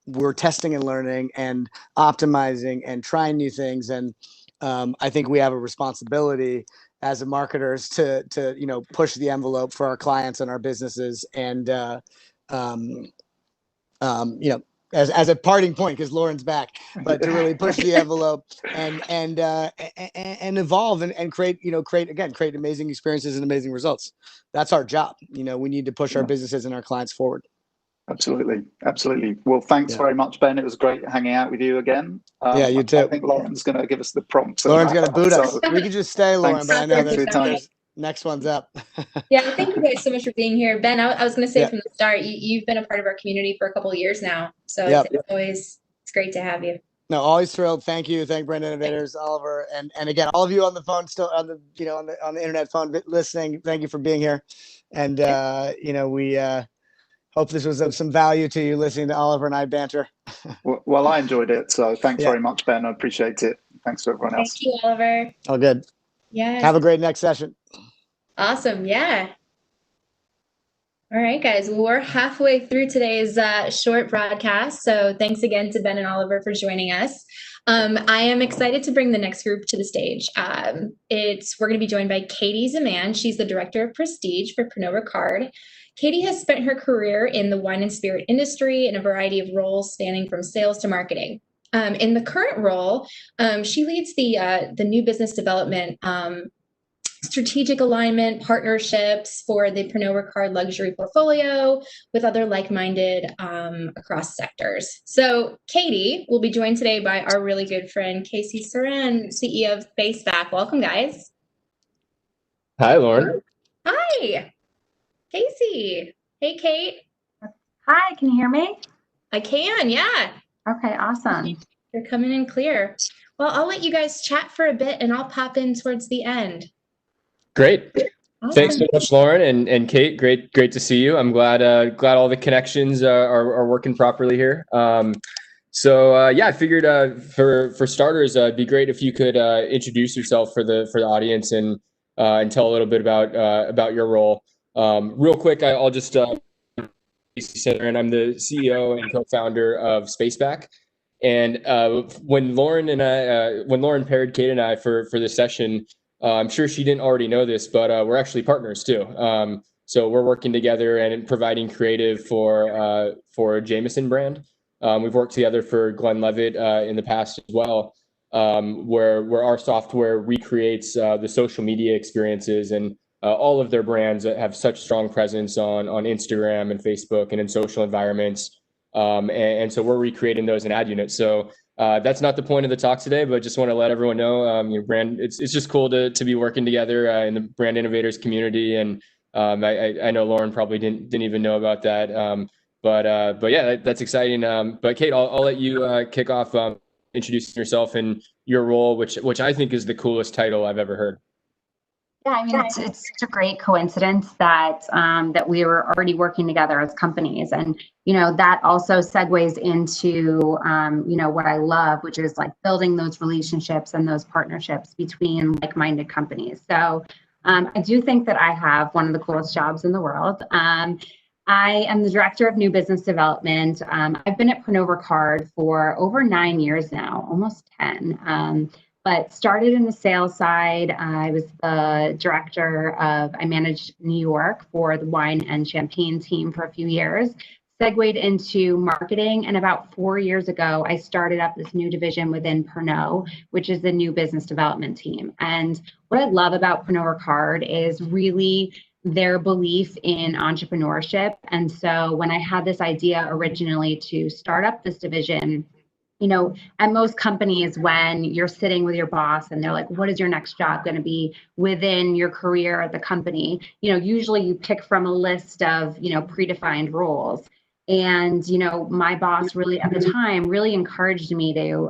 we're testing and learning and optimizing and trying new things. And I think we have a responsibility as marketers to push the envelope for our clients and our businesses. And as a parting point, because Lauren's back, but to really push the envelope and evolve and create amazing experiences and amazing results. That's our job. We need to push our businesses and our clients forward. Absolutely. Well, thanks very much, Ben. It was great hanging out with you again. You too. I think Lauren's going to give us the prompts. Lauren's going to boot us. We could just stay, Lauren, but I know there's next one's up. Yeah, thank you guys so much for being here. Ben, I was going to say from the start, you've been a part of our community for a couple of years now. So it's great to have you. No, always thrilled. Thank you. Thank Brand Innovators, Oliver, and again, all of you on the phone, still on the on the internet phone listening. Thank you for being here, and we hope this was of some value to you listening to Oliver and I banter. Well, I enjoyed it, so thanks Yeah. very much, Ben. I appreciate it. Thanks to everyone else. Thank you, Oliver. All good. Yeah. Have a great next session. Awesome. Yeah. All right, guys. Well, we're halfway through today's short broadcast. So thanks again to Ben and Oliver for joining us. I am excited to bring the next group to the stage. We're going to be joined by Katie Zaman. She's the Director of Prestige for Pernod Ricard. Katie has spent her career in the wine and spirit industry in a variety of roles spanning from sales to marketing. In the current role, she leads the new business development strategic alignment partnerships for the Pernod Ricard luxury portfolio with other like-minded across sectors. So Katie will be joined today by our really good friend, Casey Saran, CEO of Spaceback. Welcome, guys. Hi, Lauren. Hi, Casey. Hey, Kate. Hi, can you hear me? I can, yeah. Okay, awesome. You're coming in clear. Well, I'll let you guys chat for a bit and I'll pop in towards the end. Great. Awesome. Thanks so much, Lauren and Kate. Great to see you. I'm glad all the connections are working properly here. I figured for starters, it'd be great if you could introduce yourself for the audience and tell a little bit about your role. Real quick, I'll just and I'm the CEO and co-founder of Spaceback. And when Lauren paired Kate and I for this session, I'm sure she didn't already know this, but we're actually partners too. So we're working together and providing creative for Jameson brand. We've worked together for Glenlivet in the past as well, where our software recreates the social media experiences and all of their brands that have such strong presence on Instagram and Facebook and in social environments. And so we're recreating those in ad units. So that's not the point of the talk today, but just want to let everyone know your brand. It's just cool to be working together in the Brand Innovators community. And I know Lauren probably didn't even know about that. But yeah, that's exciting. But Kate, I'll let you kick off introducing yourself and your role, which I think is the coolest title I've ever heard. Yeah, I mean, it's such a great coincidence that that we were already working together as companies, and that also segues into what I love, which is like building those relationships and those partnerships between like-minded companies. So I do think that I have one of the coolest jobs in the world. I am the Director of New Business Development. I've been at Pernod Ricard for over 9 years now, almost 10. But started in the sales side. I was the I managed New York for the wine and champagne team for a few years, segued into marketing. And about 4 years ago, I started up this new division within Pernod, which is the new business development team. And what I love about Pernod Ricard is really their belief in entrepreneurship. And so when I had this idea originally to start up this division, at most companies, when you're sitting with your boss and they're like, what is your next job going to be within your career at the company? Usually you pick from a list of, predefined roles. And, my boss really at the time really encouraged me to,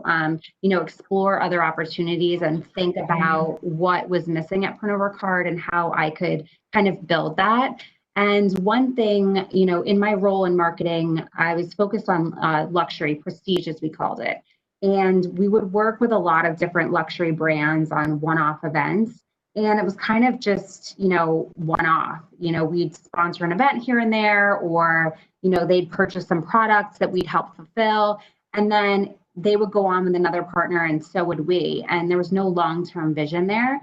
explore other opportunities and think about what was missing at Pernod Ricard and how I could kind of build that. And one thing, in my role in marketing, I was focused on luxury, prestige, as we called it. And we would work with a lot of different luxury brands on one-off events. And it was kind of just, one-off. We'd sponsor an event here and there, or, they'd purchase some products that we'd help fulfill. And then they would go on with another partner, and so would we. And there was no long-term vision there.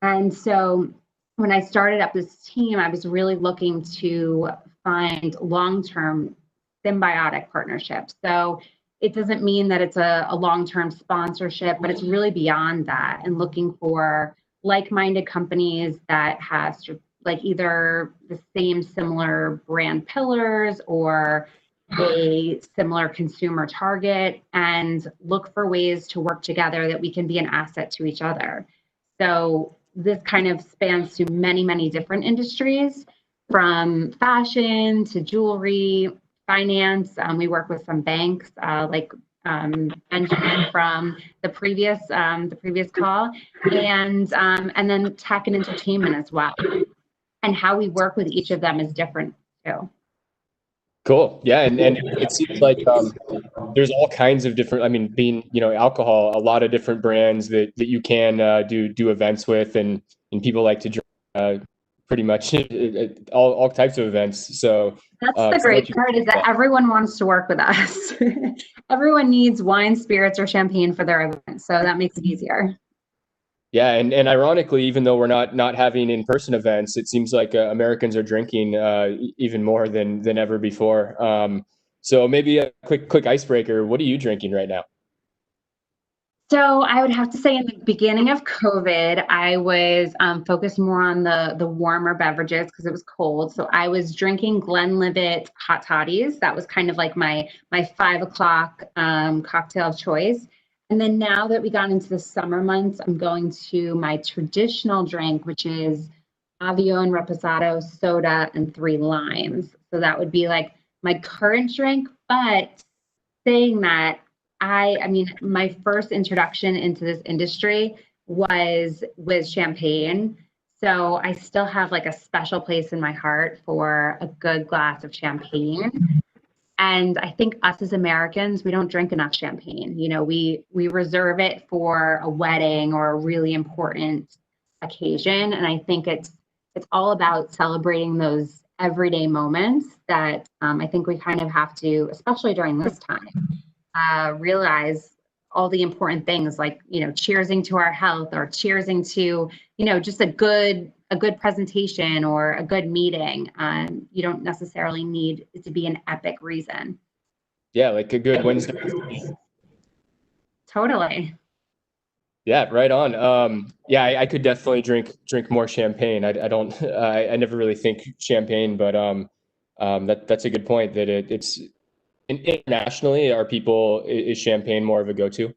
And so when I started up this team, I was really looking to find long-term symbiotic partnerships. So it doesn't mean that it's a long-term sponsorship, but it's really beyond that, and looking for like-minded companies that have like either the same similar brand pillars or a similar consumer target, and look for ways to work together that we can be an asset to each other. So this kind of spans to many, many different industries, from fashion to jewelry, finance. We work with some banks like Benjamin from the previous call, and then tech and entertainment as well. And how we work with each of them is different too. Cool. Yeah, and it seems like there's all kinds of different. I mean, being alcohol, a lot of different brands that you can do events with, and people like to drink pretty much all types of events. So that's the great part is that everyone wants to work with us. Everyone needs wine, spirits, or champagne for their event, so that makes it easier. Yeah, and ironically, even though we're not having in-person events, it seems like Americans are drinking even more than ever before. So maybe a quick icebreaker. What are you drinking right now? So I would have to say in the beginning of COVID, I was focused more on the warmer beverages because it was cold. So I was drinking Glenlivet hot toddies. That was kind of like my 5 o'clock cocktail of choice. And then now that we got into the summer months, I'm going to my traditional drink, which is Avion Reposado soda and 3 limes. So that would be like my current drink. But saying that, I mean, my first introduction into this industry was with champagne. So I still have like a special place in my heart for a good glass of champagne. And I think us as Americans, we don't drink enough champagne. We reserve it for a wedding or a really important occasion. And I think it's all about celebrating those everyday moments that I think we kind of have to, especially during this time, realize all the important things like, cheersing to our health or cheersing to, just a good presentation or a good meeting. You don't necessarily need it to be an epic reason. Yeah, like a good Wednesday. Totally. Yeah, right on. Yeah, I could definitely drink more champagne. I don't. I never really think champagne, but that's a good point. That it's internationally, is champagne more of a go-to?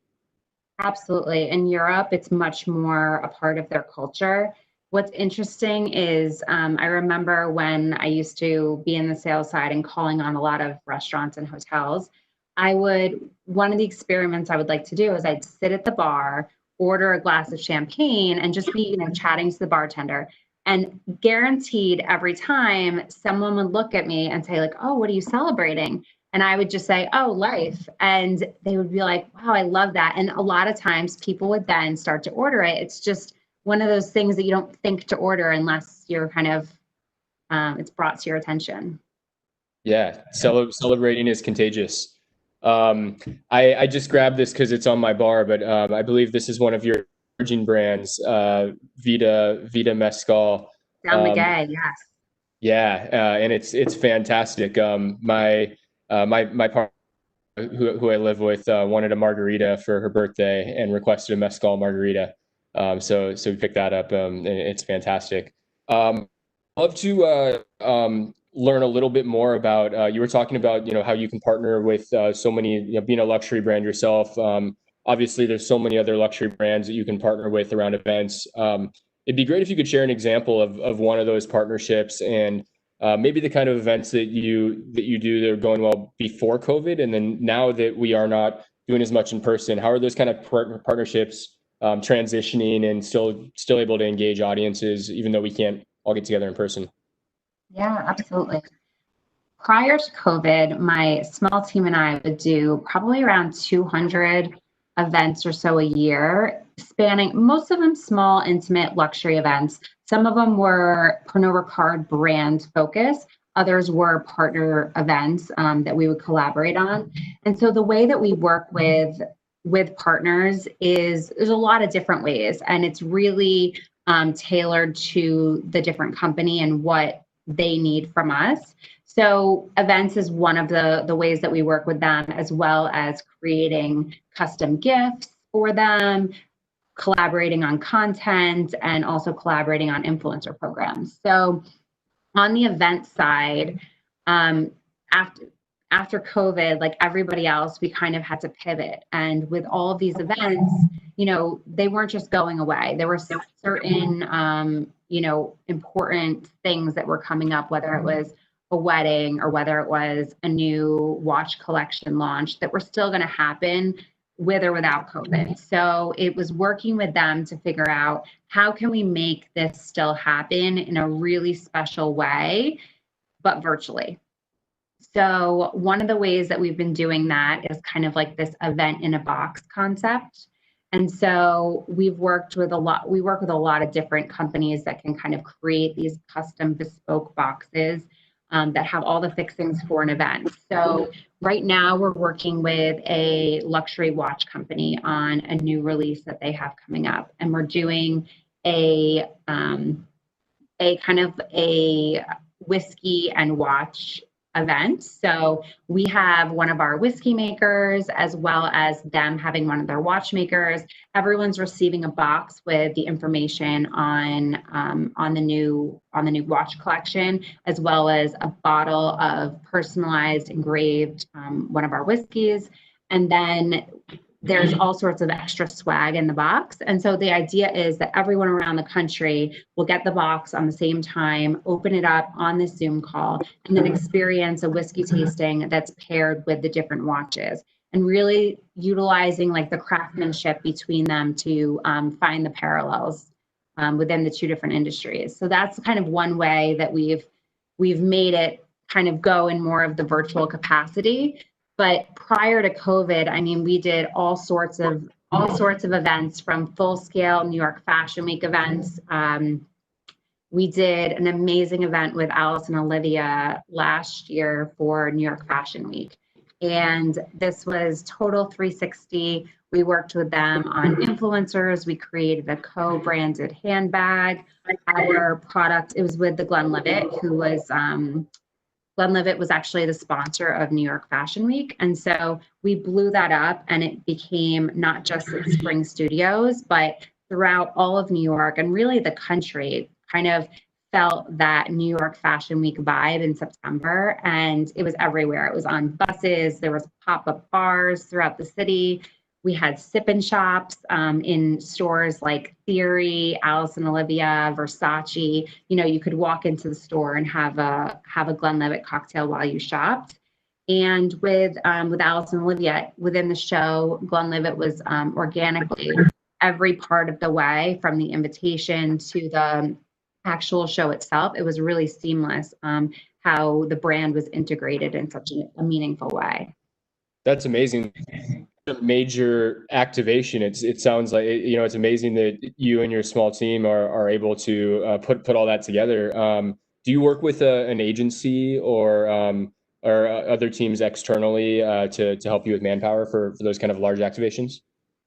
Absolutely. In Europe, it's much more a part of their culture. What's interesting is I remember when I used to be in the sales side and calling on a lot of restaurants and hotels, one of the experiments I would like to do is I'd sit at the bar, order a glass of champagne, and just be, chatting to the bartender. And guaranteed every time someone would look at me and say like, oh, what are you celebrating? And I would just say, oh, life. And they would be like, wow, I love that. And a lot of times people would then start to order it. It's just one of those things that you don't think to order unless you're kind of, it's brought to your attention. Yeah, celebrating is contagious. I just grabbed this because it's on my bar, but I believe this is one of your emerging brands, Vida Mezcal. Down the gag, yes. Yeah, and it's fantastic. My partner who I live with wanted a margarita for her birthday and requested a mezcal margarita. So we picked that up. And it's fantastic. I'd love to learn a little bit more about. You were talking about how you can partner with so many. Being a luxury brand yourself. Obviously, there's so many other luxury brands that you can partner with around events. It'd be great if you could share an example of one of those partnerships and maybe the kind of events that you do that are going well before COVID, and then now that we are not doing as much in person, how are those kind of partnerships transitioning and still able to engage audiences, even though we can't all get together in person? Yeah, absolutely. Prior to COVID, my small team and I would do probably around 200 events or so a year, spanning most of them small, intimate luxury events. Some of them were Pernod Ricard brand focused. Others were partner events that we would collaborate on. And so the way that we work with partners is there's a lot of different ways, and it's really tailored to the different company and what they need from us. So events is one of the ways that we work with them, as well as creating custom gifts for them, collaborating on content, and also collaborating on influencer programs. So on the event side, after COVID, like everybody else, we kind of had to pivot. And with all of these events, they weren't just going away. There were certain, important things that were coming up, whether it was a wedding or whether it was a new watch collection launch that were still going to happen with or without COVID. So it was working with them to figure out how can we make this still happen in a really special way, but virtually. So one of the ways that we've been doing that is kind of like this event in a box concept. And so we work with a lot of different companies that can kind of create these custom bespoke boxes that have all the fixings for an event. So right now we're working with a luxury watch company on a new release that they have coming up. And we're doing a kind of a whiskey and watch event. So we have one of our whiskey makers as well as them having one of their watchmakers. Everyone's receiving a box with the information on the new watch collection, as well as a bottle of personalized engraved one of our whiskeys. And then there's all sorts of extra swag in the box. And so the idea is that everyone around the country will get the box on the same time, open it up on this Zoom call, and then experience a whiskey tasting that's paired with the different watches, and really utilizing like the craftsmanship between them to find the parallels within the two different industries. So that's kind of one way that we've made it kind of go in more of the virtual capacity. But prior to COVID, I mean, we did all sorts of events, from full-scale New York Fashion Week events. We did an amazing event with Alice and Olivia last year for New York Fashion Week. And this was total 360. We worked with them on influencers. We created a co-branded handbag. Our product, it was with the Glenlivet, who was Glenlivet was actually the sponsor of New York Fashion Week. And so we blew that up, and it became not just at Spring Studios, but throughout all of New York and really the country. Kind of felt that New York Fashion Week vibe in September, and it was everywhere. It was on buses, there was pop-up bars throughout the city. We had sip-in shops in stores like Theory, Alice and Olivia, Versace. You know, you could walk into the store and have a Glenlivet cocktail while you shopped. And with Alice and Olivia, within the show, Glenlivet was organically every part of the way, from the invitation to the actual show itself. It was really seamless how the brand was integrated in such a meaningful way. That's amazing. A major activation. It sounds like, you know, it's amazing that you and your small team are able to put all that together. Do you work with an agency or other teams externally to help you with manpower for those kind of large activations?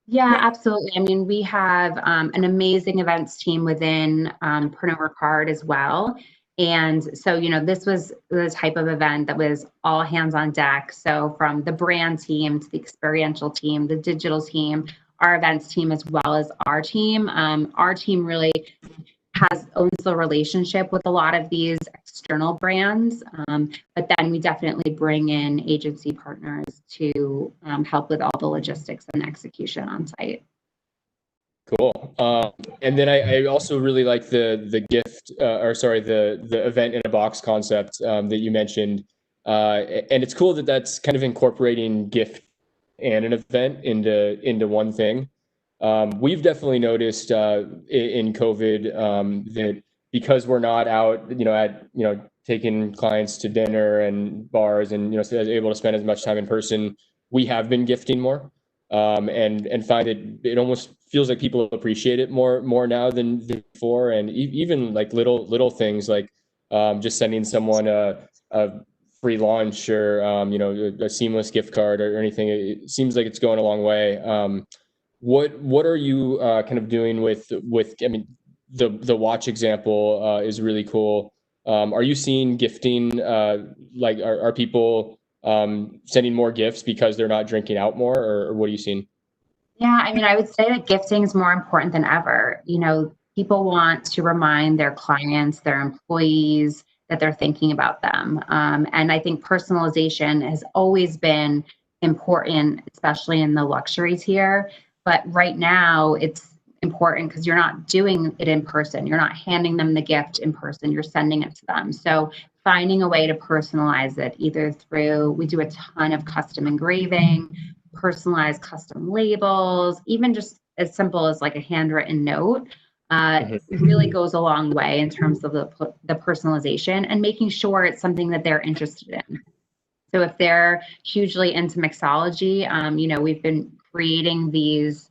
Yeah, absolutely. I mean, we have an amazing events team within Pernod Ricard as well. And so, you know, this was the type of event that was all hands on deck. So from the brand team to the experiential team, the digital team, our events team, as well as our team. Our team really owns the relationship with a lot of these external brands, but then we definitely bring in agency partners to help with all the logistics and execution on site. Cool. And then I also really like the gift, the event in a box concept that you mentioned, and it's cool that that's kind of incorporating gift and an event into one thing. We've definitely noticed in COVID that because we're not out, taking clients to dinner and bars and, able to spend as much time in person, we have been gifting more, and find it almost feels like people appreciate it more now than before. And even like little things like just sending someone a free lunch or, a seamless gift card or anything. It seems like it's going a long way. What are you kind of doing with? I mean, the watch example is really cool. Are you seeing gifting? Are people sending more gifts because they're not drinking out more, or what are you seeing? Yeah, I mean, I would say that gifting is more important than ever. You know, people want to remind their clients, their employees, that they're thinking about them. And I think personalization has always been important, especially in the luxury tier. But right now, it's important because you're not doing it in person. You're not handing them the gift in person. You're sending it to them. So finding a way to personalize it, either through, we do a ton of custom engraving, personalized custom labels, even just as simple as like a handwritten note, really goes a long way in terms of the personalization and making sure it's something that they're interested in. So if they're hugely into mixology, we've been creating these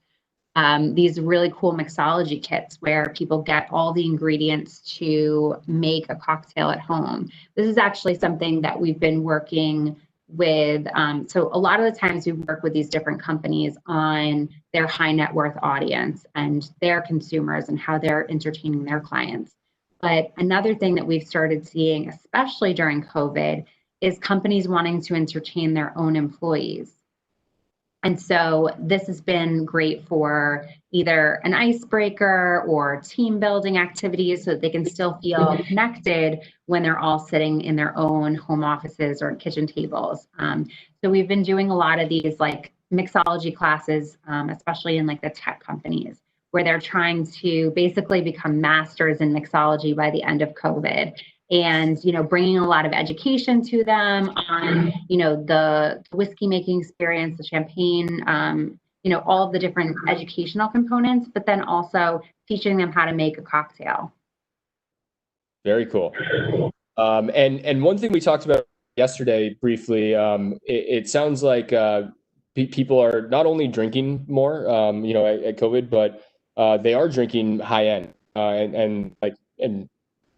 really cool mixology kits where people get all the ingredients to make a cocktail at home. This is actually something that we've been working with. So a lot of the times we work with these different companies on their high net worth audience and their consumers and how they're entertaining their clients. But another thing that we've started seeing, especially during COVID, is companies wanting to entertain their own employees. And so this has been great for either an icebreaker or team building activities so that they can still feel connected when they're all sitting in their own home offices or kitchen tables. So we've been doing a lot of these like mixology classes, especially in like the tech companies, where they're trying to basically become masters in mixology by the end of COVID. And, bringing a lot of education to them on, the whiskey making experience, the champagne, all of the different educational components, but then also teaching them how to make a cocktail. Very cool. And one thing we talked about yesterday briefly, it sounds like people are not only drinking more, at COVID, but they are drinking high end and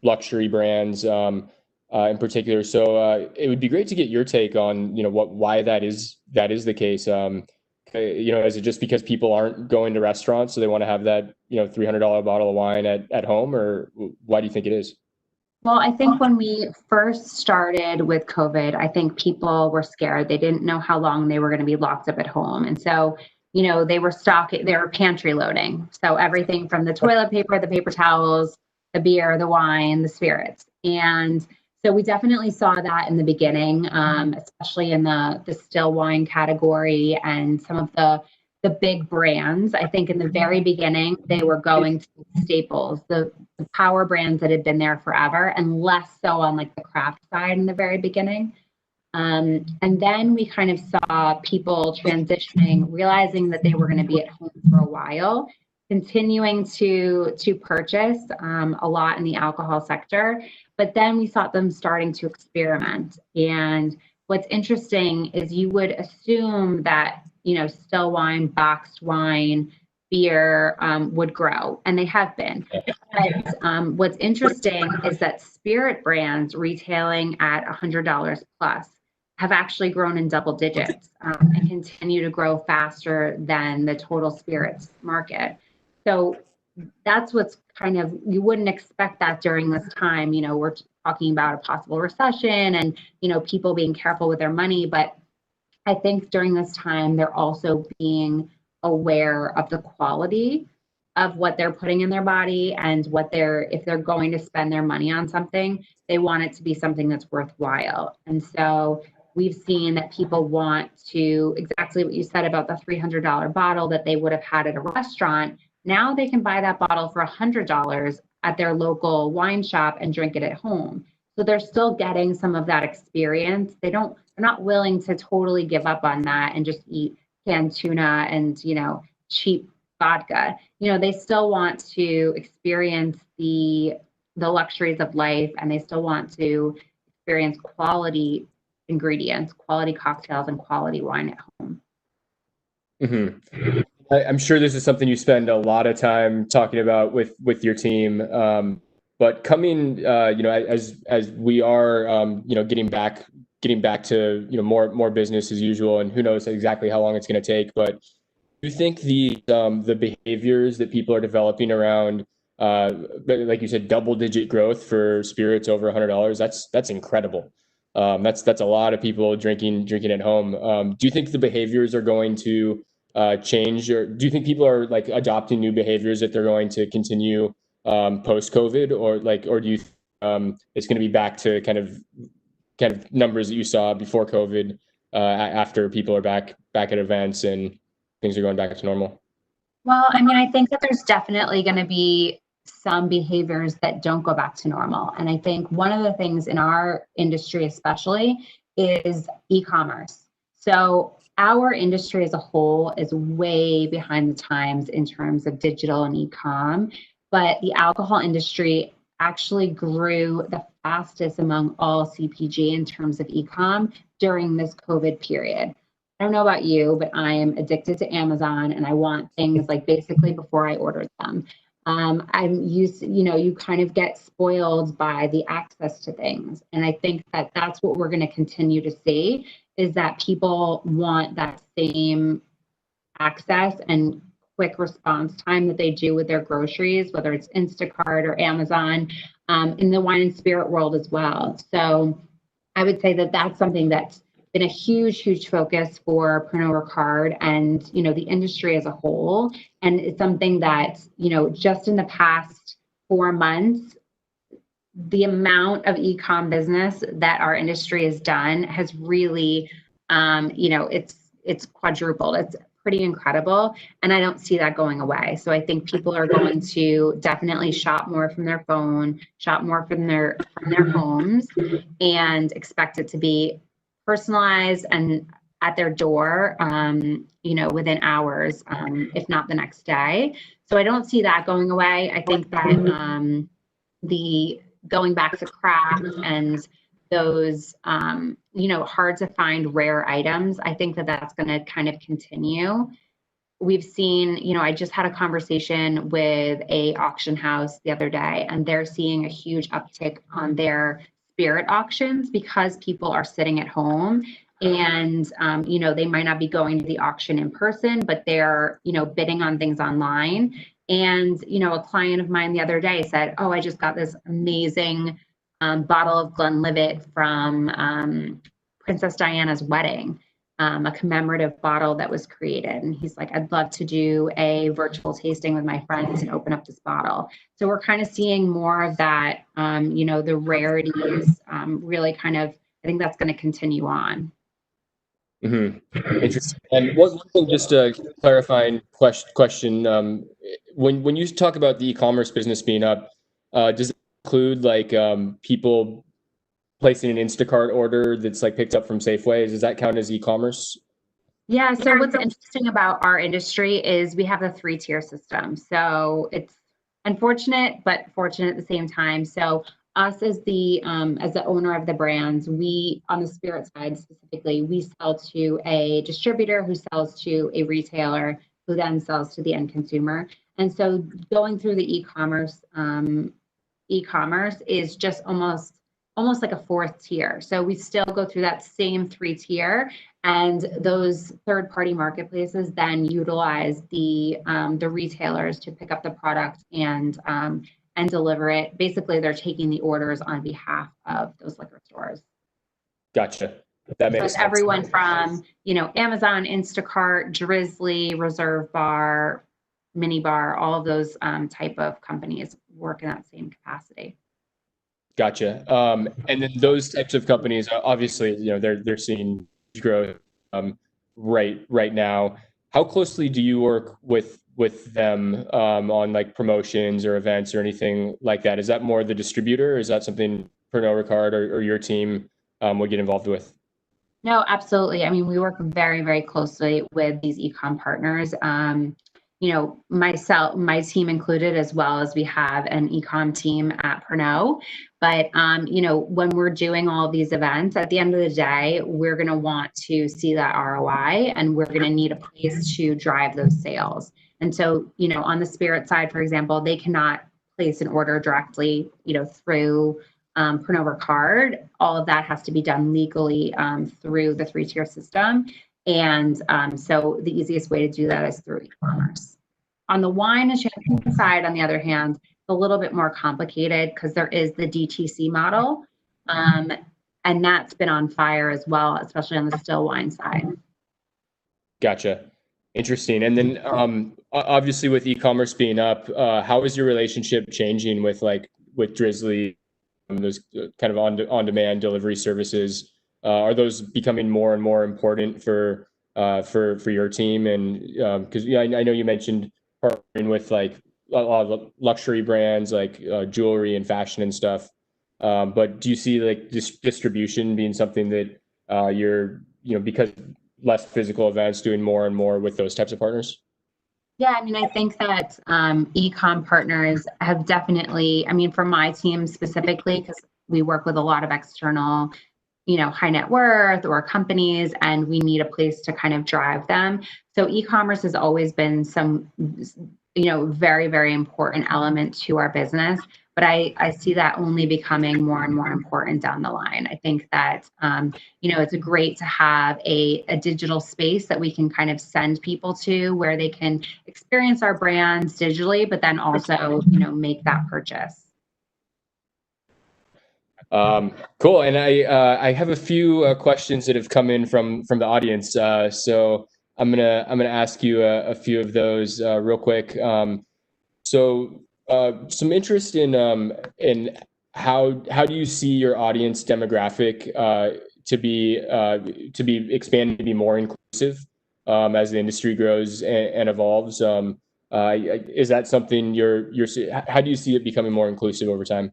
luxury brands in particular. So it would be great to get your take on why that is the case. Is it just because people aren't going to restaurants, so they want to have that $300 bottle of wine at home, or why do you think it is? Well, I think when we first started with COVID, I think people were scared. They didn't know how long they were going to be locked up at home. And so, they were pantry loading. So everything from the toilet paper, the paper towels, the beer, the wine, the spirits. And so we definitely saw that in the beginning, especially in the still wine category and some of the big brands. I think in the very beginning, they were going to staples, the power brands that had been there forever, and less so on like the craft side in the very beginning. And then we kind of saw people transitioning, realizing that they were going to be at home for a while, continuing to purchase a lot in the alcohol sector, but then we saw them starting to experiment. And what's interesting is you would assume that still wine, boxed wine, beer would grow, and they have been. But what's interesting is that spirit brands retailing at $100 plus have actually grown in double digits and continue to grow faster than the total spirits market. So that's what's kind of, you wouldn't expect that during this time. We're talking about a possible recession and, people being careful with their money. But I think during this time, they're also being aware of the quality of what they're putting in their body and if they're going to spend their money on something, they want it to be something that's worthwhile. And so we've seen that people want to, exactly what you said about the $300 bottle that they would have had at a restaurant. Now they can buy that bottle for $100 at their local wine shop and drink it at home. So they're still getting some of that experience. They're not willing to totally give up on that and just eat canned tuna and, cheap vodka. They still want to experience the luxuries of life, and they still want to experience quality ingredients, quality cocktails, and quality wine at home. Mm-hmm. I'm sure this is something you spend a lot of time talking about with your team. But coming, as we are, getting back to more business as usual, and who knows exactly how long it's going to take. But do you think the behaviors that people are developing around, like you said, double-digit growth for spirits over $100? That's incredible. That's a lot of people drinking at home. Do you think the behaviors are going to change, or do you think people are like adopting new behaviors that they're going to continue post-COVID, or do you it's going to be back to kind of numbers that you saw before COVID, after people are back at events and things are going back to normal? Well, I mean, I think that there's definitely going to be some behaviors that don't go back to normal. And I think one of the things in our industry especially is e-commerce. So our industry as a whole is way behind the times in terms of digital and e-com, but the alcohol industry actually grew the fastest among all CPG in terms of e-com during this COVID period. I don't know about you, but I am addicted to Amazon and I want things like basically before I order them. I'm used to, you kind of get spoiled by the access to things. And I think that that's what we're going to continue to see, is that people want that same access and quick response time that they do with their groceries, whether it's Instacart or Amazon, in the wine and spirit world as well. So I would say that that's something that's been a huge focus for Pernod Ricard and, the industry as a whole. And it's something that, just in the past 4 months, the amount of e-com business that our industry has done has really, it's quadrupled. It's pretty incredible. And I don't see that going away. So I think people are going to definitely shop more from their phone, shop more from their homes, and expect it to be personalized and at their door, within hours, if not the next day. So I don't see that going away. I think that the going back to craft and those, hard to find rare items, I think that that's going to kind of continue. We've seen, I just had a conversation with a auction house the other day, and they're seeing a huge uptick on their spirit auctions because people are sitting at home and, they might not be going to the auction in person, but they're, bidding on things online. And, a client of mine the other day said, oh, I just got this amazing bottle of Glenlivet from Princess Diana's wedding, a commemorative bottle that was created. And he's like, I'd love to do a virtual tasting with my friends and open up this bottle. So we're kind of seeing more of that, the rarities really kind of, I think that's going to continue on. Mm-hmm. Interesting. And one thing, just a clarifying question. When you talk about the e-commerce business being up, does it include like people placing an Instacart order that's like picked up from Safeway? Does that count as e-commerce? Yeah. So what's interesting about our industry is we have a 3-tier system. So it's unfortunate, but fortunate at the same time. So us as the owner of the brands, we, on the spirit side specifically, we sell to a distributor who sells to a retailer who then sells to the end consumer. And so going through the e-commerce is just almost like a 4th tier. So we still go through that same 3-tier, and those third-party marketplaces then utilize the retailers to pick up the product and deliver it. Basically, they're taking the orders on behalf of those liquor stores. Gotcha. That makes sense. Everyone from, Amazon, Instacart, Drizzly, Reserve Bar, Mini Bar, all of those type of companies work in that same capacity. Gotcha. And then those types of companies, obviously, they're seeing growth right now. How closely do you work with them on like promotions or events or anything like that? Is that more the distributor, or is that something Pernod Ricard or your team would get involved with? No, absolutely. I mean, we work very, very closely with these e-com partners. Myself, my team included, as well as we have an e-com team at Pernod. But, when we're doing all of these events, at the end of the day, we're going to want to see that ROI, and we're going to need a place to drive those sales. And so, on the spirit side, for example, they cannot place an order directly, through Pernod Ricard. All of that has to be done legally through the 3-tier system. And so the easiest way to do that is through e-commerce. On the wine and champagne side, on the other hand, it's a little bit more complicated because there is the DTC model. And that's been on fire as well, especially on the still wine side. Gotcha. Interesting. And then obviously with e-commerce being up, how is your relationship changing with Drizzly, those kind of on-demand delivery services? Are those becoming more and more important for your team? And because I know you mentioned partnering with like a lot of luxury brands like jewelry and fashion and stuff. But do you see like distribution being something that you're, because less physical events, doing more and more with those types of partners? Yeah, I mean, I think that e-com partners have definitely, I mean, for my team specifically, because we work with a lot of external, high net worth or companies, and we need a place to kind of drive them. So e-commerce has always been some, very, very important element to our business. But I see that only becoming more and more important down the line. I think that, it's great to have a digital space that we can kind of send people to where they can experience our brands digitally, but then also, make that purchase. Cool. And I have a few questions that have come in from the audience. So I'm gonna ask you a few of those real quick. So some interest in how do you see your audience demographic to be expanding to be more inclusive as the industry grows and evolves? Is that something how do you see it becoming more inclusive over time?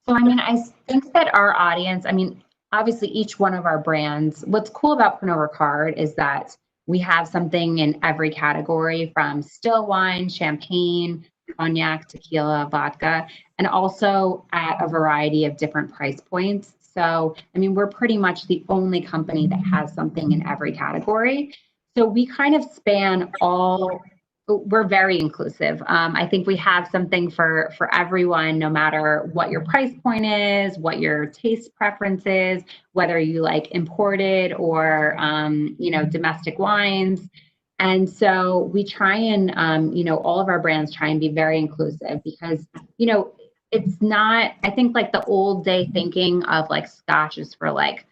So, I mean, I think that our audience, I mean, obviously each one of our brands, what's cool about Pernod Ricard is that we have something in every category, from still wine, champagne, cognac, tequila, vodka, and also at a variety of different price points. So, I mean, we're pretty much the only company that has something in every category. So we kind of span all. We're very inclusive. I think we have something for everyone, no matter what your price point is, what your taste preference is, whether you like imported or domestic wines. And so we try and all of our brands try and be very inclusive, because it's not, I think, like the old day thinking of like Scotch is for like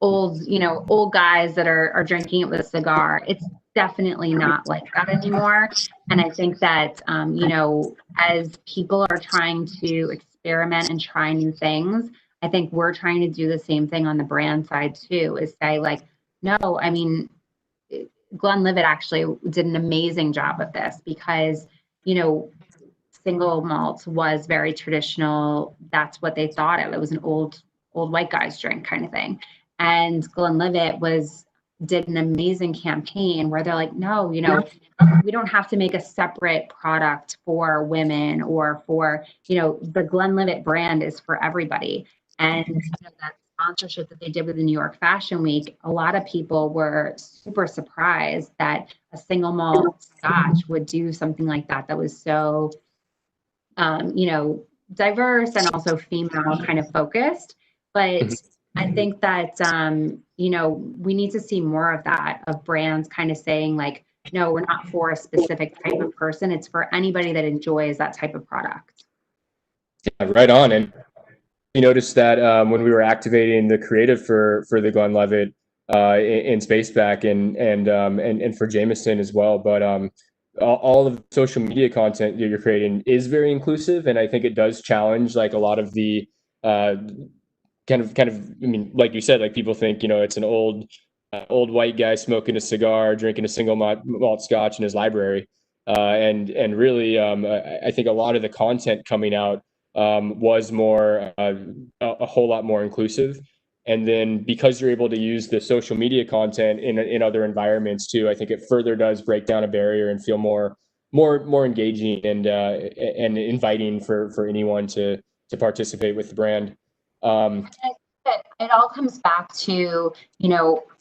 old guys that are drinking it with a cigar. It's definitely not like that anymore. And I think that, as people are trying to experiment and try new things, I think we're trying to do the same thing on the brand side too, is say like, no, I mean, Glenlivet actually did an amazing job of this, because, single malt was very traditional. That's what they thought of. It was an old white guy's drink kind of thing. And Glenlivet did an amazing campaign where they're like, no, we don't have to make a separate product for women or for, the Glenlivet brand is for everybody. And that sponsorship that they did with the New York Fashion Week, a lot of people were super surprised that a single malt Scotch would do something like that. That was so, diverse and also female kind of focused. But I think that, we need to see more of that, of brands kind of saying like, no, we're not for a specific type of person. It's for anybody that enjoys that type of product. Yeah, right on. And we noticed that when we were activating the creative for the Glenlivet in Spaceback and for Jameson as well. But all of the social media content that you're creating is very inclusive, and I think it does challenge like a lot of the kind of, I mean, like you said, like people think, it's an old white guy smoking a cigar, drinking a single malt Scotch in his library. And really, I think a lot of the content coming out was more, a whole lot more inclusive. And then because you're able to use the social media content in other environments too, I think it further does break down a barrier and feel more engaging and inviting for anyone to participate with the brand. It all comes back to,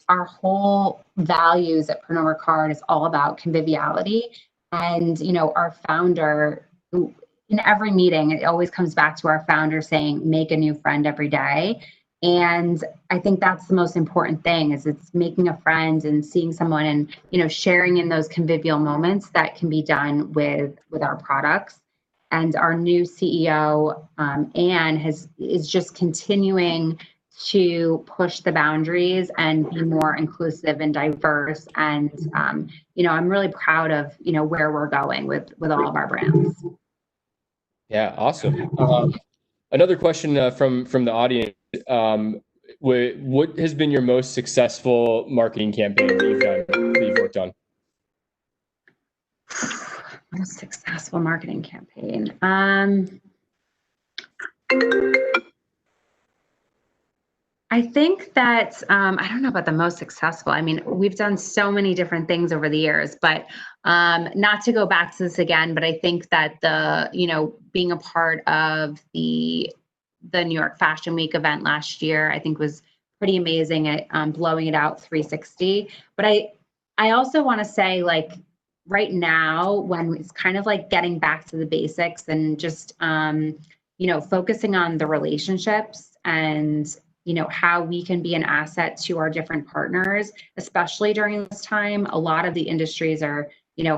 our whole values at Pernod Ricard is all about conviviality. And, our founder, in every meeting, it always comes back to our founder saying, make a new friend every day. And I think that's the most important thing, is it's making a friend and seeing someone and, sharing in those convivial moments that can be done with our products. And our new CEO, Anne, is just continuing to push the boundaries and be more inclusive and diverse. And, I'm really proud of, where we're going with all of our brands. Yeah, awesome. Another question from the audience. What has been your most successful marketing campaign that you've worked on? Most successful marketing campaign. I think that, I don't know about the most successful. I mean, we've done so many different things over the years, but not to go back to this again, but I think that being a part of the New York Fashion Week event last year, I think was pretty amazing at blowing it out 360. But I also want to say, like, right now, when it's kind of like getting back to the basics and just, focusing on the relationships and how we can be an asset to our different partners, especially during this time. A lot of the industries are,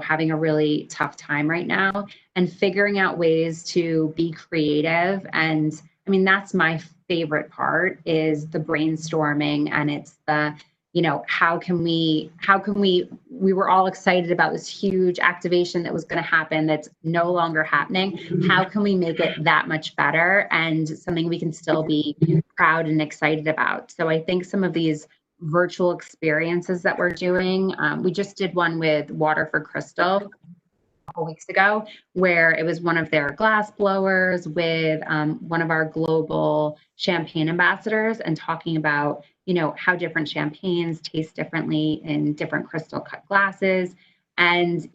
having a really tough time right now, and figuring out ways to be creative. And I mean, that's my favorite part, is the brainstorming, and it's the, how can we, we were all excited about this huge activation that was going to happen that's no longer happening. How can we make it that much better and something we can still be proud and excited about? So I think some of these virtual experiences that we're doing, we just did one with Water for Crystal a couple weeks ago, where it was one of their glass blowers with one of our global champagne ambassadors, and talking about how different champagnes taste differently in different crystal cut glasses, and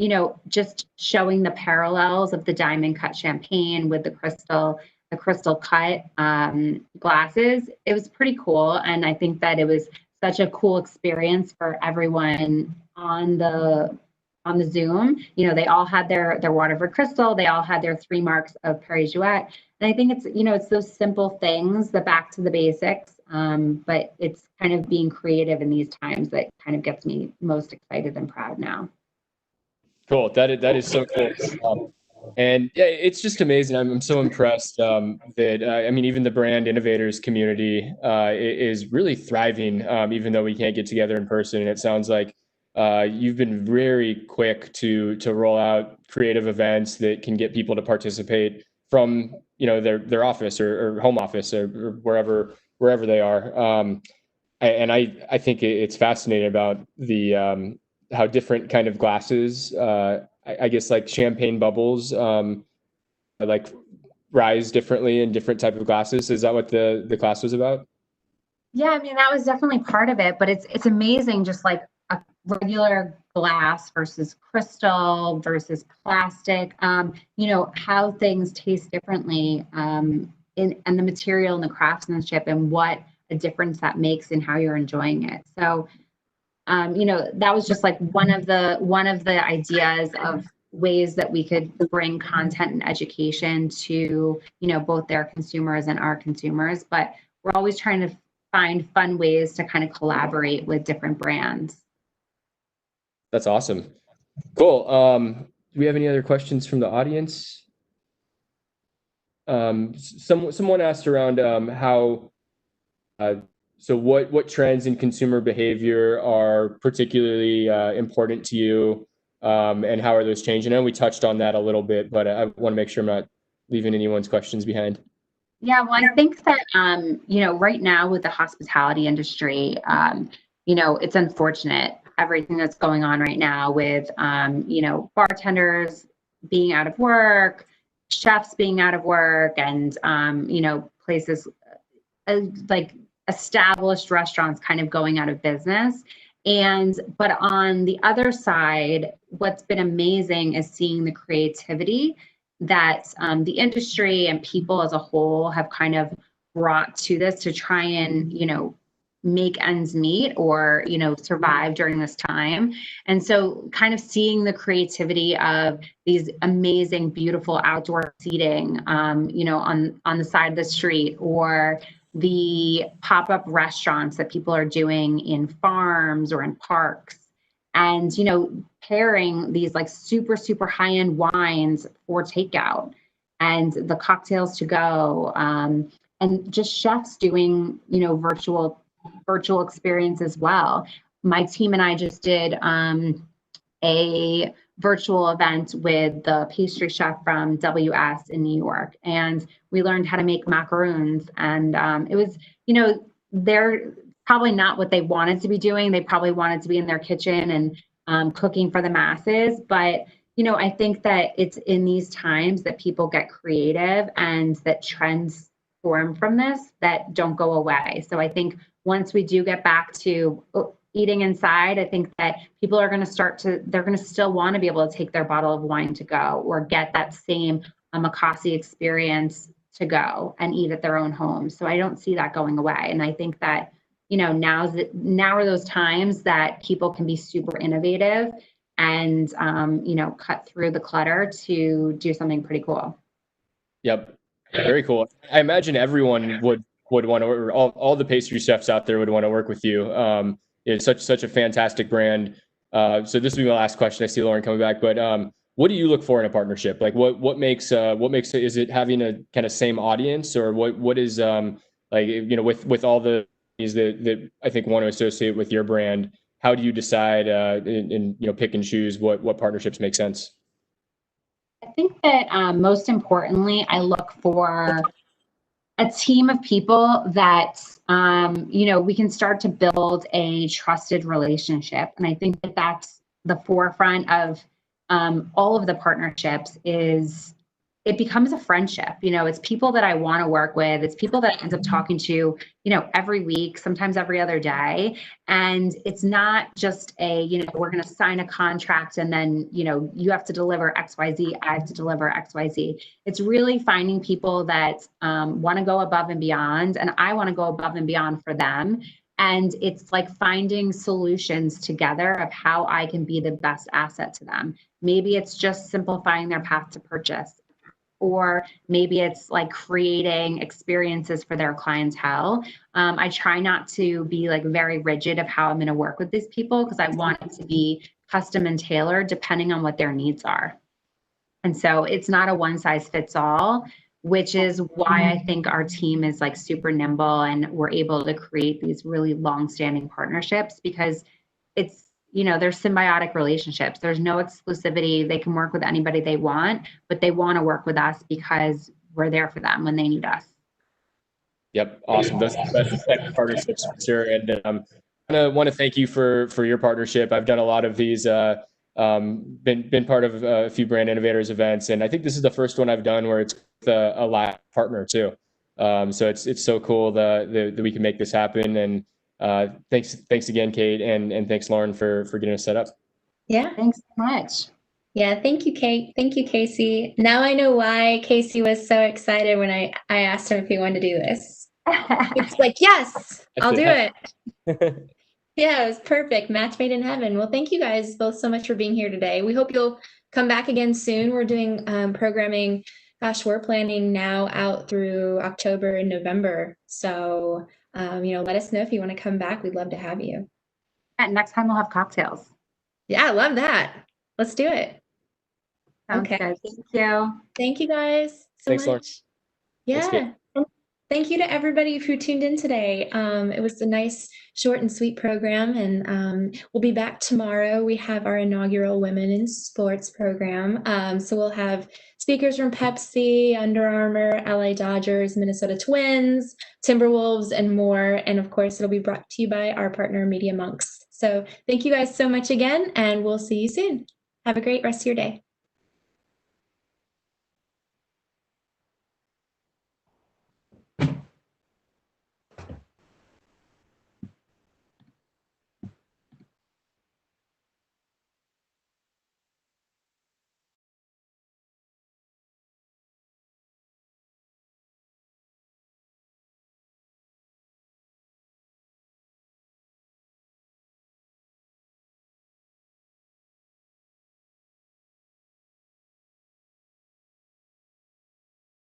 just showing the parallels of the diamond cut champagne with the crystal cut glasses. It was pretty cool, and I think that it was such a cool experience for everyone on the Zoom. They all had their Water for Crystal. They all had their 3 marks of Paris Jouet. And I think it's, it's those simple things, the back to the basics. But it's kind of being creative in these times that kind of gets me most excited and proud now. Cool. That is so cool. And yeah, it's just amazing. I'm so impressed that, I mean, even the brand innovators community is really thriving, even though we can't get together in person. And it sounds like you've been very quick to roll out creative events that can get people to participate from, their office or home office or wherever they are. And I think it's fascinating about the how different kind of glasses, I guess, like champagne bubbles, like rise differently in different type of glasses. Is that what the class was about? Yeah, I mean, that was definitely part of it, but it's amazing, just like a regular glass versus crystal versus plastic, how things taste differently, and the material and the craftsmanship, and what a difference that makes in how you're enjoying it. So that was just like one of the ideas of ways that we could bring content and education to, both their consumers and our consumers. But we're always trying to find fun ways to kind of collaborate with different brands. That's awesome. Cool. Do we have any other questions from the audience? Someone asked around how so what trends in consumer behavior are particularly important to you, and how are those changing? I know we touched on that a little bit, but I want to make sure I'm not leaving anyone's questions behind. Yeah, well, I think that, right now with the hospitality industry, it's unfortunate, everything that's going on right now with, bartenders being out of work, chefs being out of work, and, places like established restaurants kind of going out of business. But on the other side, what's been amazing is seeing the creativity that the industry and people as a whole have kind of brought to this to try and, make ends meet or, survive during this time. And so kind of seeing the creativity of these amazing, beautiful outdoor seating, on the side of the street, or the pop-up restaurants that people are doing in farms or in parks, and pairing these like super, super high-end wines for takeout, and the cocktails to go, and just chefs doing virtual experience as well. My team and I just did a virtual event with the pastry chef from WS in New York, and we learned how to make macaroons. And it was, they're probably not what they wanted to be doing. They probably wanted to be in their kitchen and cooking for the masses, but I think that it's in these times that people get creative and that trends form from this that don't go away. So I think once we do get back to eating inside, I think that people are going to they're going to still want to be able to take their bottle of wine to go or get that same Makasi experience to go and eat at their own home. So I don't see that going away. And I think that, now are those times that people can be super innovative and, cut through the clutter to do something pretty cool. Yep. Very cool. I imagine everyone would want to, or all the pastry chefs out there would want to work with you. It's such a fantastic brand. So this will be my last question. I see Lauren coming back, but what do you look for in a partnership? Like what makes is it having a kind of same audience, or what is with all the things that I think want to associate with your brand? How do you decide and pick and choose what partnerships make sense? I think that most importantly, I look for a team of people that, we can start to build a trusted relationship. And I think that that's the forefront of all of the partnerships is it becomes a friendship. It's people that I want to work with. It's people that I end up talking to, every week, sometimes every other day. And it's not just we're going to sign a contract and then, you have to deliver XYZ, I have to deliver XYZ. It's really finding people that want to go above and beyond, and I want to go above and beyond for them. And it's like finding solutions together of how I can be the best asset to them. Maybe it's just simplifying their path to purchase. Or maybe it's like creating experiences for their clientele. I try not to be like very rigid of how I'm going to work with these people because I want it to be custom and tailored depending on what their needs are. And so it's not a one size fits all, which is why I think our team is like super nimble and we're able to create these really long-standing partnerships because it's, they're symbiotic relationships. There's no exclusivity. They can work with anybody they want, but they want to work with us because we're there for them when they need us. Yep. Awesome. That's the type of partnerships for sure. And I want to thank you for your partnership. I've done a lot of these, been part of a few Brand Innovators events. And I think this is the first one I've done where it's with a live partner too. So it's so cool that we can make this happen. And thanks again, Kate, and thanks, Lauren, for getting us set up. Yeah. Thanks so much. Yeah, thank you, Kate. Thank you, Casey. Now I know why Casey was so excited when I asked him if he wanted to do this. It's like, yes, I'll do it. Yeah, it was perfect. Match made in heaven. Well, thank you guys both so much for being here today. We hope you'll come back again soon. We're doing programming. Gosh, we're planning now out through October and November. So, let us know if you want to come back. We'd love to have you. And next time we'll have cocktails. Yeah, I love that. Let's do it. Sounds Okay. good. Thank you. Thank you guys so Thanks, much. Lauren. Yeah. Thanks, And thank you to everybody who tuned in today. It was a nice, short and sweet program, and we'll be back tomorrow. We have our inaugural Women in Sports program. So we'll have speakers from Pepsi, Under Armour, LA Dodgers, Minnesota Twins, Timberwolves, and more. And of course, it'll be brought to you by our partner, Media Monks. So thank you guys so much again, and we'll see you soon. Have a great rest of your day.